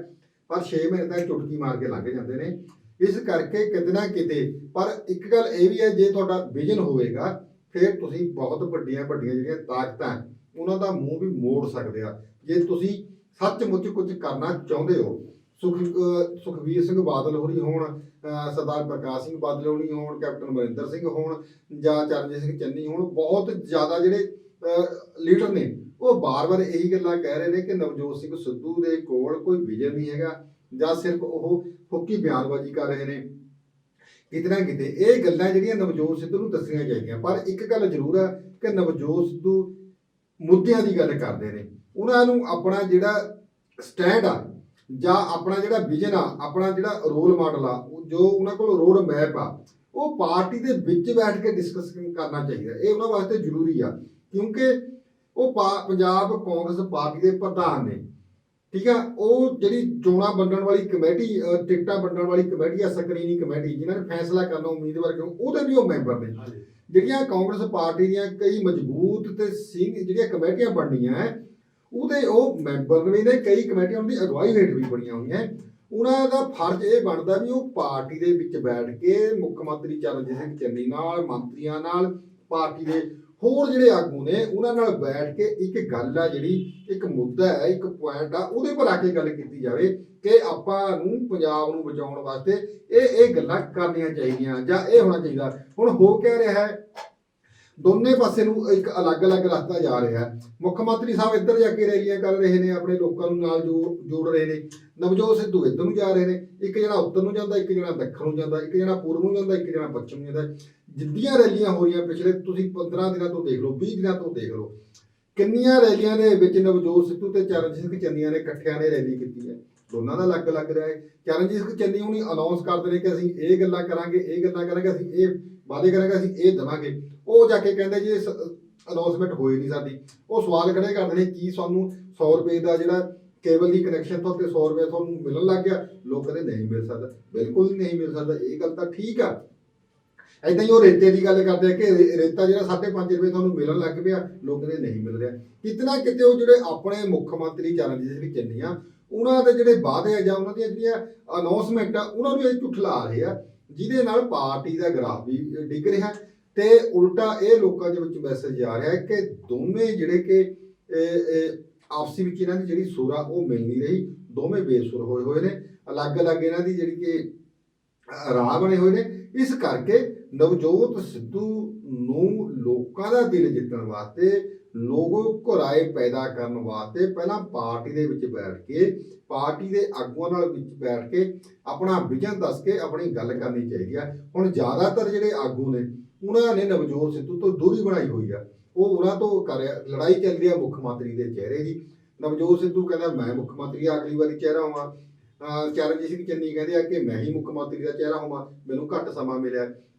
[SPEAKER 2] ਪਰ 6 ਮਹੀਨੇ ਤਾਂ ਚੁਟਕੀ ਮਾਰ ਕੇ ਲੰਘ ਜਾਂਦੇ ਨੇ। ਇਸ ਕਰਕੇ ਕਿਤੇ ਨਾ ਕਿਤੇ, ਪਰ ਇੱਕ ਗੱਲ ਇਹ ਵੀ ਹੈ, ਜੇ ਤੁਹਾਡਾ ਵਿਜ਼ਨ ਹੋਵੇਗਾ ਫਿਰ ਤੁਸੀਂ ਬਹੁਤ ਵੱਡੀਆਂ ਜਿਹੜੀਆਂ ਤਾਕਤਾਂ ਉਹਨਾਂ ਦਾ ਮੂੰਹ ਵੀ ਮੋੜ ਸਕਦੇ ਆ। ਜੇ ਤੁਸੀਂ ਸੱਚਮੁੱਚ ਕੁਝ ਕਰਨਾ ਚਾਹੁੰਦੇ ਹੋ, ਸੁਖਬੀਰ ਸਿੰਘ ਬਾਦਲ ਹੋਣੀ ਹੋਣ, ਸਰਦਾਰ ਪ੍ਰਕਾਸ਼ ਸਿੰਘ ਬਾਦਲ ਹੋਣੀ ਹੋਣ, ਕੈਪਟਨ ਅਮਰਿੰਦਰ ਸਿੰਘ ਹੋਣ, ਜਾਂ ਚਰਨਜੀਤ ਸਿੰਘ ਚੰਨੀ ਹੋਣ, ਬਹੁਤ ਜ਼ਿਆਦਾ ਜਿਹੜੇ ਲੀਡਰ ਨੇ ਉਹ ਬਾਰ-ਬਾਰ ਇਹੀ ਗੱਲਾਂ ਕਹਿ ਰਹੇ ਨੇ ਕਿ ਨਵਜੋਤ ਸਿੰਘ ਸਿੱਧੂ ਦੇ ਕੋਲ ਕੋਈ ਵਿਜ਼ਨ ਨਹੀਂ ਹੈਗਾ, ਜਾਂ ਸਿਰਫ ਉਹ ਫੁੱਕੀ ਬਿਆਨਬਾਜ਼ੀ ਕਰ ਰਹੇ ਨੇ। ਕਿਤੇ ਨਾ ਕਿਤੇ ਇਹ ਗੱਲਾਂ ਜਿਹੜੀਆਂ ਨਵਜੋਤ ਸਿੱਧੂ ਨੂੰ ਦੱਸਣੀਆਂ ਚਾਹੀਦੀਆਂ। ਪਰ ਇੱਕ ਗੱਲ ਜ਼ਰੂਰ ਹੈ ਕਿ ਨਵਜੋਤ ਸਿੱਧੂ ਮੁੱਦਿਆਂ ਦੀ ਗੱਲ ਕਰਦੇ ਨੇ। ਉਹਨਾਂ ਨੂੰ ਆਪਣਾ ਜਿਹੜਾ ਸਟੈਂਡ ਆ ਜਾਂ ਆਪਣਾ ਜਿਹੜਾ ਵਿਜ਼ਨ ਆ, ਆਪਣਾ ਜਿਹੜਾ ਰੋਲ ਮਾਡਲ ਆ, ਜੋ ਉਹਨਾਂ ਕੋਲ ਰੋਡ ਮੈਪ ਆ, ਉਹ ਪਾਰਟੀ ਦੇ ਵਿੱਚ ਬੈਠ ਕੇ ਡਿਸਕਸ ਕਰਨਾ ਚਾਹੀਦਾ। ਇਹ ਉਹਨਾਂ ਵਾਸਤੇ ਜ਼ਰੂਰੀ ਆ, ਕਿਉਂਕਿ ਉਹ ਪੰਜਾਬ ਕਾਂਗਰਸ ਪਾਰਟੀ ਦੇ ਪ੍ਰਧਾਨ ਨੇ, ਠੀਕ ਆ। ਉਹ ਜਿਹੜੀ ਚੋਣਾਂ ਵੰਡਣ ਵਾਲੀ ਕਮੇਟੀ, ਟਿਕਟਾਂ ਵੰਡਣ ਵਾਲੀ ਕਮੇਟੀ ਆ, ਸਕਰੀਨਿੰਗ ਕਮੇਟੀ, ਜਿਨ੍ਹਾਂ ਨੇ ਫੈਸਲਾ ਕਰਨਾ ਉਮੀਦਵਾਰ ਕਿਉਂ, ਉਹਦੇ ਵੀ ਉਹ ਮੈਂਬਰ ਨੇ। ਜਿਹੜੀਆਂ ਕਾਂਗਰਸ ਪਾਰਟੀ ਦੀਆਂ ਕਈ ਮਜ਼ਬੂਤ ਤੇ ਜਿਹੜੀਆਂ ਕਮੇਟੀਆਂ ਬਣਨੀਆਂ, ਉਹਦੇ ਉਹ ਮੈਂਬਰ ਵੀ ਨੇ। ਕਈ ਕਮੇਟੀਆਂ ਉਹਨਾਂ ਦੀ ਅਗਵਾਈ ਹੇਠ ਵੀ ਬਣੀਆਂ ਹੋਈਆਂ। ਉਹਨਾਂ ਦਾ ਫਰਜ਼ ਇਹ ਬਣਦਾ ਵੀ ਉਹ ਪਾਰਟੀ ਦੇ ਵਿੱਚ ਬੈਠ ਕੇ ਮੁੱਖ ਮੰਤਰੀ ਚਰਨਜੀਤ ਸਿੰਘ ਚੰਨੀ ਨਾਲ, ਮੰਤਰੀਆਂ ਨਾਲ, ਪਾਰਟੀ ਦੇ ਹੋਰ ਜਿਹੜੇ ਆਗੂ ਨੇ ਉਹਨਾਂ ਨਾਲ ਬੈਠ ਕੇ ਇੱਕ ਗੱਲ ਆ ਜਿਹੜੀ, ਇੱਕ ਮੁੱਦਾ ਹੈ, ਇੱਕ ਪੁਆਇੰਟ ਆ, ਉਹਦੇ ਪਰ ਆ ਕੇ ਗੱਲ ਕੀਤੀ ਜਾਵੇ ਕਿ ਆਪਾਂ ਨੂੰ ਪੰਜਾਬ ਨੂੰ ਬਚਾਉਣ ਵਾਸਤੇ ਇਹ ਗੱਲਾਂ ਕਰਨੀਆਂ ਚਾਹੀਦੀਆਂ ਜਾਂ ਇਹ ਹੋਣਾ ਚਾਹੀਦਾ। ਹੁਣ ਹੋ ਕਹਿ ਰਿਹਾ ਹੈ, ਦੋਨੇ ਪਾਸੇ ਨੂੰ ਇੱਕ ਅਲੱਗ-ਅਲੱਗ ਰਸਤਾ ਜਾ ਰਿਹਾ ਹੈ। ਮੁੱਖ ਮੰਤਰੀ ਸਾਹਿਬ ਇੱਧਰ ਜਾ ਕੇ ਰੈਲੀਆਂ ਕਰ ਰਹੇ ਨੇ, ਆਪਣੇ ਲੋਕਾਂ ਨੂੰ ਨਾਲ ਜੋੜ ਰਹੇ ਨੇ। ਨਵਜੋਤ ਸਿੱਧੂ ਇੱਧਰ ਨੂੰ ਜਾ ਰਹੇ ਨੇ, ਇੱਕ ਜਣਾ ਉੱਤਰ ਨੂੰ ਜਾਂਦਾ, ਇੱਕ ਜਣਾ ਦੱਖਣ ਨੂੰ ਜਾਂਦਾ, ਇੱਕ ਜਣਾ ਪੂਰਬ ਨੂੰ ਜਾਂਦਾ, ਇੱਕ ਜਣਾ ਪੱਛਮ ਨੂੰ ਜਾਂਦਾ। ਜਿੱਦੀਆਂ ਰੈਲੀਆਂ ਹੋ ਰਹੀਆਂ ਪਿਛਲੇ ਤੁਸੀਂ 15 ਦਿਨਾਂ ਤੋਂ ਦੇਖ ਲਓ, 20 ਦਿਨਾਂ ਤੋਂ ਦੇਖ ਲਓ, ਕਿੰਨੀਆਂ ਰੈਲੀਆਂ ਦੇ ਵਿੱਚ ਨਵਜੋਤ ਸਿੱਧੂ ਤੇ ਚਰਨਜੀਤ ਸਿੰਘ ਚੰਨੀਆਂ ਨੇ ਇਕੱਠਿਆਂ ਨੇ ਰੈਲੀ ਕੀਤੀ ਹੈ। ਦੋਨਾਂ ਦਾ ਅਲੱਗ ਲੱਗ ਰਿਹਾ ਹੈ। ਚਰਨਜੀਤ ਸਿੰਘ ਚੰਨੀ ਹੁਣੀ ਅਨਾਉਂਸ ਕਰਦੇ ਨੇ ਕਿ ਅਸੀਂ ਇਹ ਗੱਲਾਂ ਕਰਾਂਗੇ, ਇਹ ਗੱਲਾਂ ਕਰਾਂਗੇ, ਅਸੀਂ ਇਹ ਵਾਅਦੇ ਕਰਾਂਗੇ, ਅਸੀਂ ਇਹ ਦੇਵਾਂਗੇ। ਉਹ ਜਾ ਕੇ ਕਹਿੰਦੇ ਜੀ ਅਨਾਉਂਸਮੈਂਟ ਹੋਈ ਨਹੀਂ ਸਾਡੀ। ਉਹ ਸਵਾਲ ਖੜੇ ਕਰਦੇ ਨੇ ਕੀ ਸਾਨੂੰ 100 ਰੁਪਏ ਦਾ ਜਿਹੜਾ ਕੇਬਲ ਦੀ ਕਨੈਕਸ਼ਨ ਤੋਂ ਤੇ 100 ਰੁਪਏ ਤੁਹਾਨੂੰ ਮਿਲਣ ਲੱਗ ਗਿਆ। ਲੋਕ ਕਹਿੰਦੇ ਨਹੀਂ ਮਿਲ ਸਕਦਾ, ਬਿਲਕੁਲ ਨਹੀਂ ਮਿਲ ਸਕਦਾ। ਇਹ ਗੱਲ ਤਾਂ ਠੀਕ ਆ। ਏਦਾਂ ਹੀ ਉਹ ਰੇਤੇ ਦੀ ਗੱਲ ਕਰਦੇ ਆ ਕਿ ਰੇਤਾ ਜਿਹੜਾ 5.5 ਰੁਪਏ ਤੁਹਾਨੂੰ ਮਿਲਣ ਲੱਗ ਪਿਆ, ਲੋਕ ਕਹਿੰਦੇ ਨਹੀਂ ਮਿਲ ਰਿਹਾ। ਕਿਤਨਾ ਕਿਤੇ ਉਹ ਜਿਹੜੇ ਆਪਣੇ ਮੁੱਖ ਮੰਤਰੀ ਚਰਨਜੀਤ ਸਿੰਘ ਚੰਨੀ ਆ, ਉਹਨਾਂ ਦੇ ਜਿਹੜੇ ਵਾਅਦੇ ਆ ਜਾਂ ਉਹਨਾਂ ਦੀਆਂ ਜਿਹੜੀਆਂ ਅਨਾਉਂਸਮੈਂਟ ਆ, ਉਹਨਾਂ ਨੂੰ ਇਹ ਝੁਠਲਾ ਰਹੇ ਆ, ਜਿਹਦੇ ਨਾਲ ਪਾਰਟੀ ਦਾ ਗ੍ਰਾਫ ਵੀ ਡਿੱਗ ਰਿਹਾ ਤੇ ਉਲਟਾ ਇਹ ਲੋਕਾਂ ਦੇ ਵਿੱਚ ਮੈਸੇਜ ਆ ਰਿਹਾ ਕਿ ਦੋਵੇਂ ਜਿਹੜੇ ਕਿ ਆਪਸੀ ਵਿੱਚ ਇਹਨਾਂ ਦੀ ਜਿਹੜੀ ਸੁਰ ਆ ਉਹ ਮਿਲ ਨਹੀਂ ਰਹੀ। ਦੋਵੇਂ ਬੇਸੁਰ ਹੋਏ ਨੇ, ਅਲੱਗ-ਅਲੱਗ ਇਹਨਾਂ ਦੀ ਜਿਹੜੀ ਕਿ ਰਾਹ ਬਣੇ ਹੋਏ ਨੇ। ਇਸ ਕਰਕੇ ਨਵਜੋਤ ਸਿੱਧੂ ਨੂੰ ਲੋਕਾਂ ਦਾ ਦਿਲ ਜਿੱਤਣ ਵਾਸਤੇ, ਲੋਗੋ ਘੁਰਾਏ ਪੈਦਾ ਕਰਨ ਵਾਸਤੇ ਪਹਿਲਾਂ ਪਾਰਟੀ ਦੇ ਵਿੱਚ ਬੈਠ ਕੇ, ਪਾਰਟੀ ਦੇ ਆਗੂਆਂ ਨਾਲ ਵਿੱਚ ਬੈਠ ਕੇ ਆਪਣਾ ਵਿਜ਼ਨ ਦੱਸ ਕੇ ਆਪਣੀ ਗੱਲ ਕਰਨੀ ਚਾਹੀਦੀ ਆ। ਹੁਣ ਜ਼ਿਆਦਾਤਰ ਜਿਹੜੇ ਆਗੂ ਨੇ ਉਹਨਾਂ ਨੇ ਨਵਜੋਤ ਸਿੱਧੂ ਤੋਂ ਦੂਰੀ ਬਣਾਈ ਹੋਈ ਆ। ਉਹ ਉਹਨਾਂ ਤੋਂ ਲੜਾਈ ਚੱਲ ਰਹੀ ਆ ਮੁੱਖ ਮੰਤਰੀ ਦੇ ਚਿਹਰੇ ਦੀ। ਨਵਜੋਤ ਸਿੱਧੂ ਕਹਿੰਦਾ ਮੈਂ ਮੁੱਖ ਮੰਤਰੀ ਅਗਲੀ ਵਾਰੀ ਚਿਹਰਾ ਹੋਵਾਂ। ਚਰਨਜੀਤ ਸਿੰਘ ਚੰਨੀ ਕਹਿੰਦੇ ਆ ਕਿ ਮੈਂ ਹੀ ਮੁੱਖ ਮੰਤਰੀ ਦਾ ਚਿਹਰਾ ਹੋਵਾਂ, ਮੈਨੂੰ ਘੱਟ ਸਮਾਂ ਮਿਲਿਆ।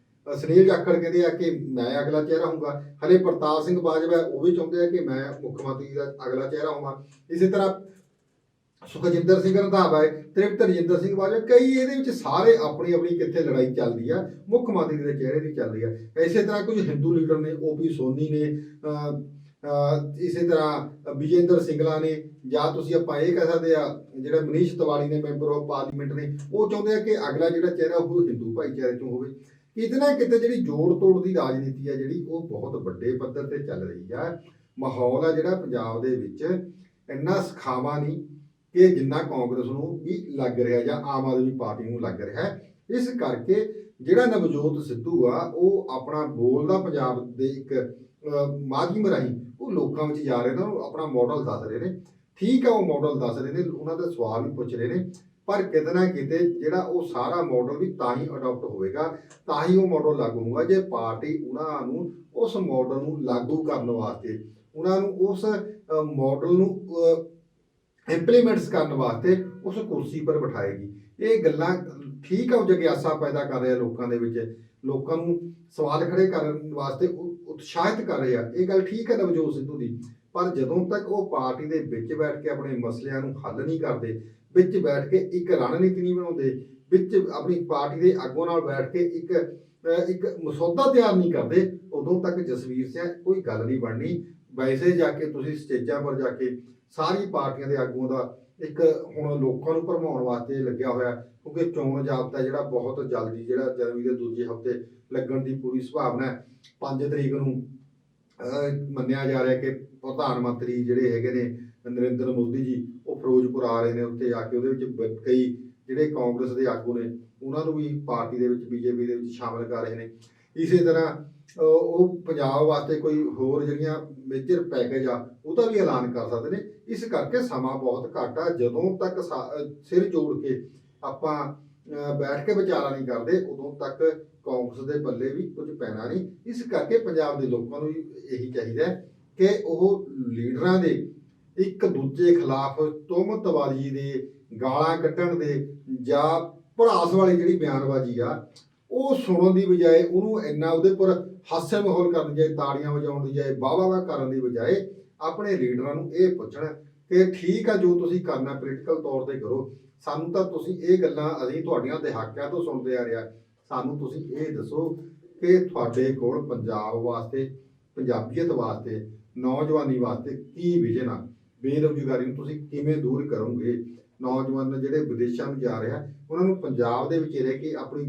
[SPEAKER 2] ਸੁਨੀਲ ਜਾਖੜ ਕਹਿੰਦੇ ਆ ਕਿ ਮੈਂ ਅਗਲਾ ਚਿਹਰਾ ਹੋਊਗਾ। ਹਲੇ ਪ੍ਰਤਾਪ ਸਿੰਘ ਬਾਜਵਾ ਉਹ ਵੀ ਚਾਹੁੰਦੇ ਆ ਕਿ ਮੈਂ ਮੁੱਖ ਮੰਤਰੀ ਦਾ ਅਗਲਾ ਚਿਹਰਾ ਹੋਵਾਂ। ਇਸੇ ਤਰ੍ਹਾਂ ਸੁਖਜਿੰਦਰ ਸਿੰਘ ਰੰਧਾਵਾ ਹੈ, ਤ੍ਰਿਪਤ ਰਜਿੰਦਰ ਸਿੰਘ ਬਾਜਵਾ, ਕਈ ਇਹਦੇ ਵਿੱਚ ਸਾਰੇ ਆਪਣੀ ਆਪਣੀ ਕਿੱਥੇ ਲੜਾਈ ਚੱਲਦੀ ਆ, ਮੁੱਖ ਮੰਤਰੀ ਦੇ ਚਿਹਰੇ ਦੀ ਚੱਲਦੀ ਆ। ਇਸੇ ਤਰ੍ਹਾਂ ਕੁਝ ਹਿੰਦੂ ਲੀਡਰ ਨੇ, ਓਪੀ ਸੋਨੀ ਨੇ, ਇਸੇ ਤਰ੍ਹਾਂ ਵਿਜੇਂਦਰ ਸਿੰਗਲਾ ਨੇ, ਜਾਂ ਤੁਸੀਂ ਆਪਾਂ ਇਹ ਕਹਿ ਸਕਦੇ ਆ ਜਿਹੜਾ ਮਨੀਸ਼ ਤਿਵਾੜੀ ਨੇ, ਮੈਂਬਰ ਆਫ ਪਾਰਲੀਮੈਂਟ ਨੇ, ਉਹ ਚਾਹੁੰਦੇ ਆ ਕਿ ਅਗਲਾ ਜਿਹੜਾ ਚਿਹਰਾ ਉਹ ਹਿੰਦੂ ਭਾਈਚਾਰੇ ਚੋਂ ਹੋਵੇ। ਕਿਤੇ ਨਾ ਕਿਤੇ ਜਿਹੜੀ ਜੋੜ ਤੋੜ ਦੀ ਰਾਜਨੀਤੀ ਆ ਜਿਹੜੀ ਉਹ ਬਹੁਤ ਵੱਡੇ ਪੱਧਰ ਤੇ ਚੱਲ ਰਹੀ ਆ। ਮਾਹੌਲ ਆ ਜਿਹੜਾ ਪੰਜਾਬ ਦੇ ਵਿੱਚ ਇੰਨਾ ਸਖਾਵਾ ਨਹੀਂ ਕਿ ਜਿੰਨਾ ਕਾਂਗਰਸ ਨੂੰ ਵੀ ਲੱਗ ਰਿਹਾ ਜਾਂ ਆਮ ਆਦਮੀ ਪਾਰਟੀ ਨੂੰ ਲੱਗ ਰਿਹਾ ਹੈ। ਇਸ ਕਰਕੇ ਜਿਹੜਾ ਨਵਜੋਤ ਸਿੱਧੂ ਆ ਉਹ ਆਪਣਾ ਬੋਲਦਾ ਪੰਜਾਬ ਦੇ ਇੱਕ ਮਾਧਿਅਮ ਰਾਹੀਂ ਉਹ ਲੋਕਾਂ ਵਿੱਚ ਜਾ ਰਹੇ ਨੇ, ਉਹ ਆਪਣਾ ਮਾਡਲ ਦੱਸ ਰਹੇ ਨੇ। ਠੀਕ ਆ, ਉਹ ਮਾਡਲ ਦੱਸ ਰਹੇ ਨੇ, ਉਹਨਾਂ ਦੇ ਸਵਾਲ ਵੀ ਪੁੱਛ ਰਹੇ ਨੇ, ਪਰ ਕਿਤੇ ਨਾ ਕਿਤੇ ਜਿਹੜਾ ਉਹ ਸਾਰਾ ਮਾਡਲ ਵੀ ਤਾਂ ਹੀ ਅਡਾਪਟ ਹੋਵੇਗਾ, ਤਾਂ ਹੀ ਉਹ ਮਾਡਲ ਲਾਗੂ ਹੋਊਗਾ ਜੇ ਪਾਰਟੀ ਉਹਨਾਂ ਨੂੰ ਉਸ ਮਾਡਲ ਨੂੰ ਲਾਗੂ ਕਰਨ ਵਾਸਤੇ, ਉਹਨਾਂ ਨੂੰ ਉਸ ਮਾਡਲ ਨੂੰ ਇੰਪਲੀਮੈਂਟਸ ਕਰਨ ਵਾਸਤੇ ਉਸ ਕੁਰਸੀ ਪਰ ਬਿਠਾਏਗੀ। ਇਹ ਗੱਲਾਂ ਠੀਕ ਆ, ਉਹ ਜਗਿਆਸਾ ਪੈਦਾ ਕਰ ਰਿਹਾ ਲੋਕਾਂ ਦੇ ਵਿੱਚ, ਲੋਕਾਂ ਨੂੰ ਸਵਾਲ ਖੜੇ ਕਰਨ ਵਾਸਤੇ ਉਤਸ਼ਾਹਿਤ ਕਰ ਰਹੇ ਆ। ਇਹ ਗੱਲ ਠੀਕ ਹੈ ਨਵਜੋਤ ਸਿੱਧੂ ਦੀ, ਪਰ ਜਦੋਂ ਤੱਕ ਉਹ ਪਾਰਟੀ ਦੇ ਵਿੱਚ ਬੈਠ ਕੇ ਆਪਣੇ ਮਸਲਿਆਂ ਨੂੰ ਹੱਲ ਨਹੀਂ ਕਰਦੇ, ਵਿੱਚ ਬੈਠ ਕੇ ਇੱਕ ਰਣਨੀਤੀ ਨਹੀਂ ਬਣਾਉਂਦੇ, ਵਿੱਚ ਆਪਣੀ ਪਾਰਟੀ ਦੇ ਆਗੂਆਂ ਨਾਲ ਬੈਠ ਕੇ ਇੱਕ ਮਸੌਦਾ ਤਿਆਰ ਨਹੀਂ ਕਰਦੇ, ਉਦੋਂ ਤੱਕ ਜਸਵੀਰ ਸਿੰਘ ਕੋਈ ਗੱਲ ਨਹੀਂ ਬਣਨੀ। ਵੈਸੇ ਜਾ ਕੇ ਤੁਸੀਂ ਸਟੇਜਾਂ ਪਰ ਜਾ ਕੇ ਸਾਰੀ ਪਾਰਟੀਆਂ ਦੇ ਆਗੂਆਂ ਦਾ ਇੱਕ ਹੁਣ ਲੋਕਾਂ ਨੂੰ ਭਰਮਾਉਣ ਵਾਸਤੇ ਲੱਗਿਆ ਹੋਇਆ, ਕਿਉਂਕਿ ਚੋਣ ਜ਼ਾਬਤਾ ਜਿਹੜਾ ਬਹੁਤ ਜਲਦੀ ਜਿਹੜਾ ਜਨਵਰੀ ਦੇ ਦੂਜੇ ਹਫ਼ਤੇ ਲੱਗਣ ਦੀ ਪੂਰੀ ਸੰਭਾਵਨਾ ਹੈ। 5 ਤਰੀਕ ਨੂੰ ਮੰਨਿਆ ਜਾ ਰਿਹਾ ਕਿ ਪ੍ਰਧਾਨ ਮੰਤਰੀ ਜਿਹੜੇ ਹੈਗੇ ਨੇ ਨਰਿੰਦਰ ਮੋਦੀ ਜੀ ਉਹ ਫਿਰੋਜ਼ਪੁਰ ਆ ਰਹੇ ਨੇ। ਉੱਥੇ ਆ ਕੇ ਉਹਦੇ ਵਿੱਚ ਕਈ ਜਿਹੜੇ ਕਾਂਗਰਸ ਦੇ ਆਗੂ ਨੇ ਉਹਨਾਂ ਨੂੰ ਵੀ ਪਾਰਟੀ ਦੇ ਵਿੱਚ, ਬੀਜੇਪੀ ਦੇ ਵਿੱਚ ਸ਼ਾਮਲ ਕਰ ਰਹੇ ਨੇ। ਇਸੇ ਤਰ੍ਹਾਂ ਉਹ ਪੰਜਾਬ ਵਾਸਤੇ ਕੋਈ ਹੋਰ ਜਿਹੜੀਆਂ ਮੇਜਰ ਪੈਕੇਜ ਆ ਉਹਦਾ ਵੀ ਐਲਾਨ ਕਰ ਸਕਦੇ ਨੇ। ਇਸ ਕਰਕੇ ਸਮਾਂ ਬਹੁਤ ਘੱਟ ਆ। ਜਦੋਂ ਤੱਕ ਸਿਰ ਜੋੜ ਕੇ ਆਪਾਂ ਬੈਠ ਕੇ ਵਿਚਾਰਾ ਨਹੀਂ ਕਰਦੇ, ਉਦੋਂ ਤੱਕ ਕਾਂਗਰਸ ਦੇ ਪੱਲੇ ਵੀ ਕੁਝ ਪੈਣਾ ਨਹੀਂ। ਇਸ ਕਰਕੇ ਪੰਜਾਬ ਦੇ ਲੋਕਾਂ ਨੂੰ ਇਹੀ ਚਾਹੀਦਾ ਕਿ ਉਹ ਲੀਡਰਾਂ ਦੇ ਇੱਕ ਦੂਜੇ ਖਿਲਾਫ ਤੁਹਮਤਬਾਜ਼ੀ ਦੇ, ਗਾਲਾਂ ਕੱਢਣ ਦੇ ਜਾਂ ਭੜਾਸ ਵਾਲੀ ਜਿਹੜੀ ਬਿਆਨਬਾਜ਼ੀ ਆ ਉਹ ਸੁਣਨ ਦੀ ਬਜਾਏ, ਉਹਨੂੰ ਇੰਨਾ ਉਹਦੇ ਪਰ ਹਾਸੇ ਮਾਹੌਲ ਕਰਨ ਦੀ ਬਜਾਏ, ਤਾੜੀਆਂ ਵਜਾਉਣ ਦੀ ਬਜਾਏ, ਵਾਹ ਕਰਨ ਦੀ ਬਜਾਏ ਆਪਣੇ ਲੀਡਰਾਂ ਨੂੰ ਇਹ ਪੁੱਛਣ ਕਿ ਠੀਕ ਆ ਜੋ ਤੁਸੀਂ ਕਰਨਾ ਪੋਲੀਟੀਕਲ ਤੌਰ ਤੇ ਕਰੋ, ਸਾਨੂੰ ਤਾਂ ਤੁਸੀਂ ਇਹ ਗੱਲਾਂ ਅਸੀਂ ਤੁਹਾਡੀਆਂ ਦਹਾਕਿਆਂ ਤੋਂ ਸੁਣਦੇ ਆ ਰਿਹਾ, ਸਾਨੂੰ ਤੁਸੀਂ ਇਹ ਦੱਸੋ ਕਿ ਤੁਹਾਡੇ ਕੋਲ ਪੰਜਾਬ ਵਾਸਤੇ, ਪੰਜਾਬੀਅਤ ਵਾਸਤੇ, ਨੌਜਵਾਨੀ ਵਾਸਤੇ ਕੀ ਵਿਜ਼ਨ ਆ। ਬੇਰੁਜ਼ਗਾਰੀ ਨੂੰ ਤੁਸੀਂ ਕਿਵੇਂ ਦੂਰ ਕਰੋਗੇ। ਨੌਜਵਾਨ ਜਿਹੜੇ ਵਿਦੇਸ਼ਾਂ ਨੂੰ ਜਾ ਰਿਹਾ ਉਹਨਾਂ ਨੂੰ ਪੰਜਾਬ ਦੇ ਵਿੱਚ ਰਹਿ ਕੇ ਆਪਣੀ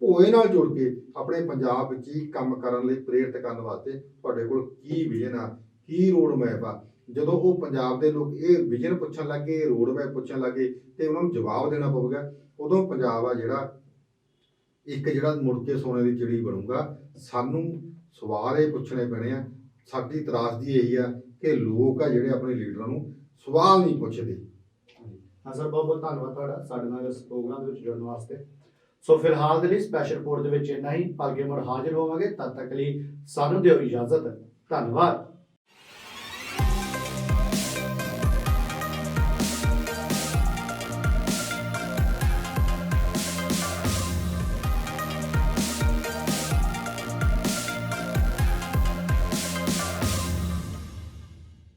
[SPEAKER 2] ਭੋਏ ਨਾਲ ਜੁੜ ਕੇ ਆਪਣੇ ਪੰਜਾਬ ਵਿੱਚ ਹੀ ਕੰਮ ਕਰਨ ਲਈ ਪ੍ਰੇਰਿਤ ਕਰਨ ਵਾਸਤੇ ਤੁਹਾਡੇ ਕੋਲ ਕੀ ਵਿਜ਼ਨ ਆ, ਕੀ ਰੋਡ ਮੈਪ ਆ। ਜਦੋਂ ਉਹ ਪੰਜਾਬ ਦੇ ਲੋਕ ਇਹ ਵਿਜ਼ਨ ਪੁੱਛਣ ਲੱਗੇ, ਰੋਡ ਮੈਪ ਪੁੱਛਣ ਲੱਗੇ ਤੇ ਉਹਨਾਂ ਨੂੰ ਜਵਾਬ ਦੇਣਾ ਪਊਗਾ, ਉਦੋਂ ਪੰਜਾਬ ਆ ਜਿਹੜਾ ਇੱਕ ਜਿਹੜਾ ਮੁੜ ਕੇ ਸੋਨੇ ਦੀ ਚਿੜੀ ਬਣੂਗਾ। ਸਾਨੂੰ ਸਵਾਲ ਇਹ ਪੁੱਛਣੇ ਪੈਣੇ ਆ। ਸਾਡੀ ਤਰਾਸਦੀ ਇਹੀ ਆ ਕਿ ਲੋਕ ਆ ਜਿਹੜੇ ਆਪਣੇ ਲੀਡਰਾਂ ਨੂੰ ਸਵਾਲ ਨਹੀਂ ਪੁੱਛਦੇ।
[SPEAKER 1] ਹਾਂ ਸਰ, ਬਹੁਤ ਬਹੁਤ ਧੰਨਵਾਦ ਤੁਹਾਡਾ ਸਾਡੇ ਨਾਲ ਇਸ ਪ੍ਰੋਗਰਾਮ ਦੇ ਵਿੱਚ ਜੁੜਨ ਵਾਸਤੇ। ਸੋ ਫਿਲਹਾਲ ਦੇ ਲਈ ਸਪੈਸ਼ਲ ਰਿਪੋਰਟ ਦੇ ਵਿੱਚ ਇੰਨਾ ਹੀ। ਅੱਗੇ ਮੁੜ ਹਾਜ਼ਰ ਹੋਵਾਂਗੇ, ਤਦ ਤੱਕ ਲਈ ਸਾਨੂੰ ਦਿਓ ਇਜਾਜ਼ਤ। ਧੰਨਵਾਦ।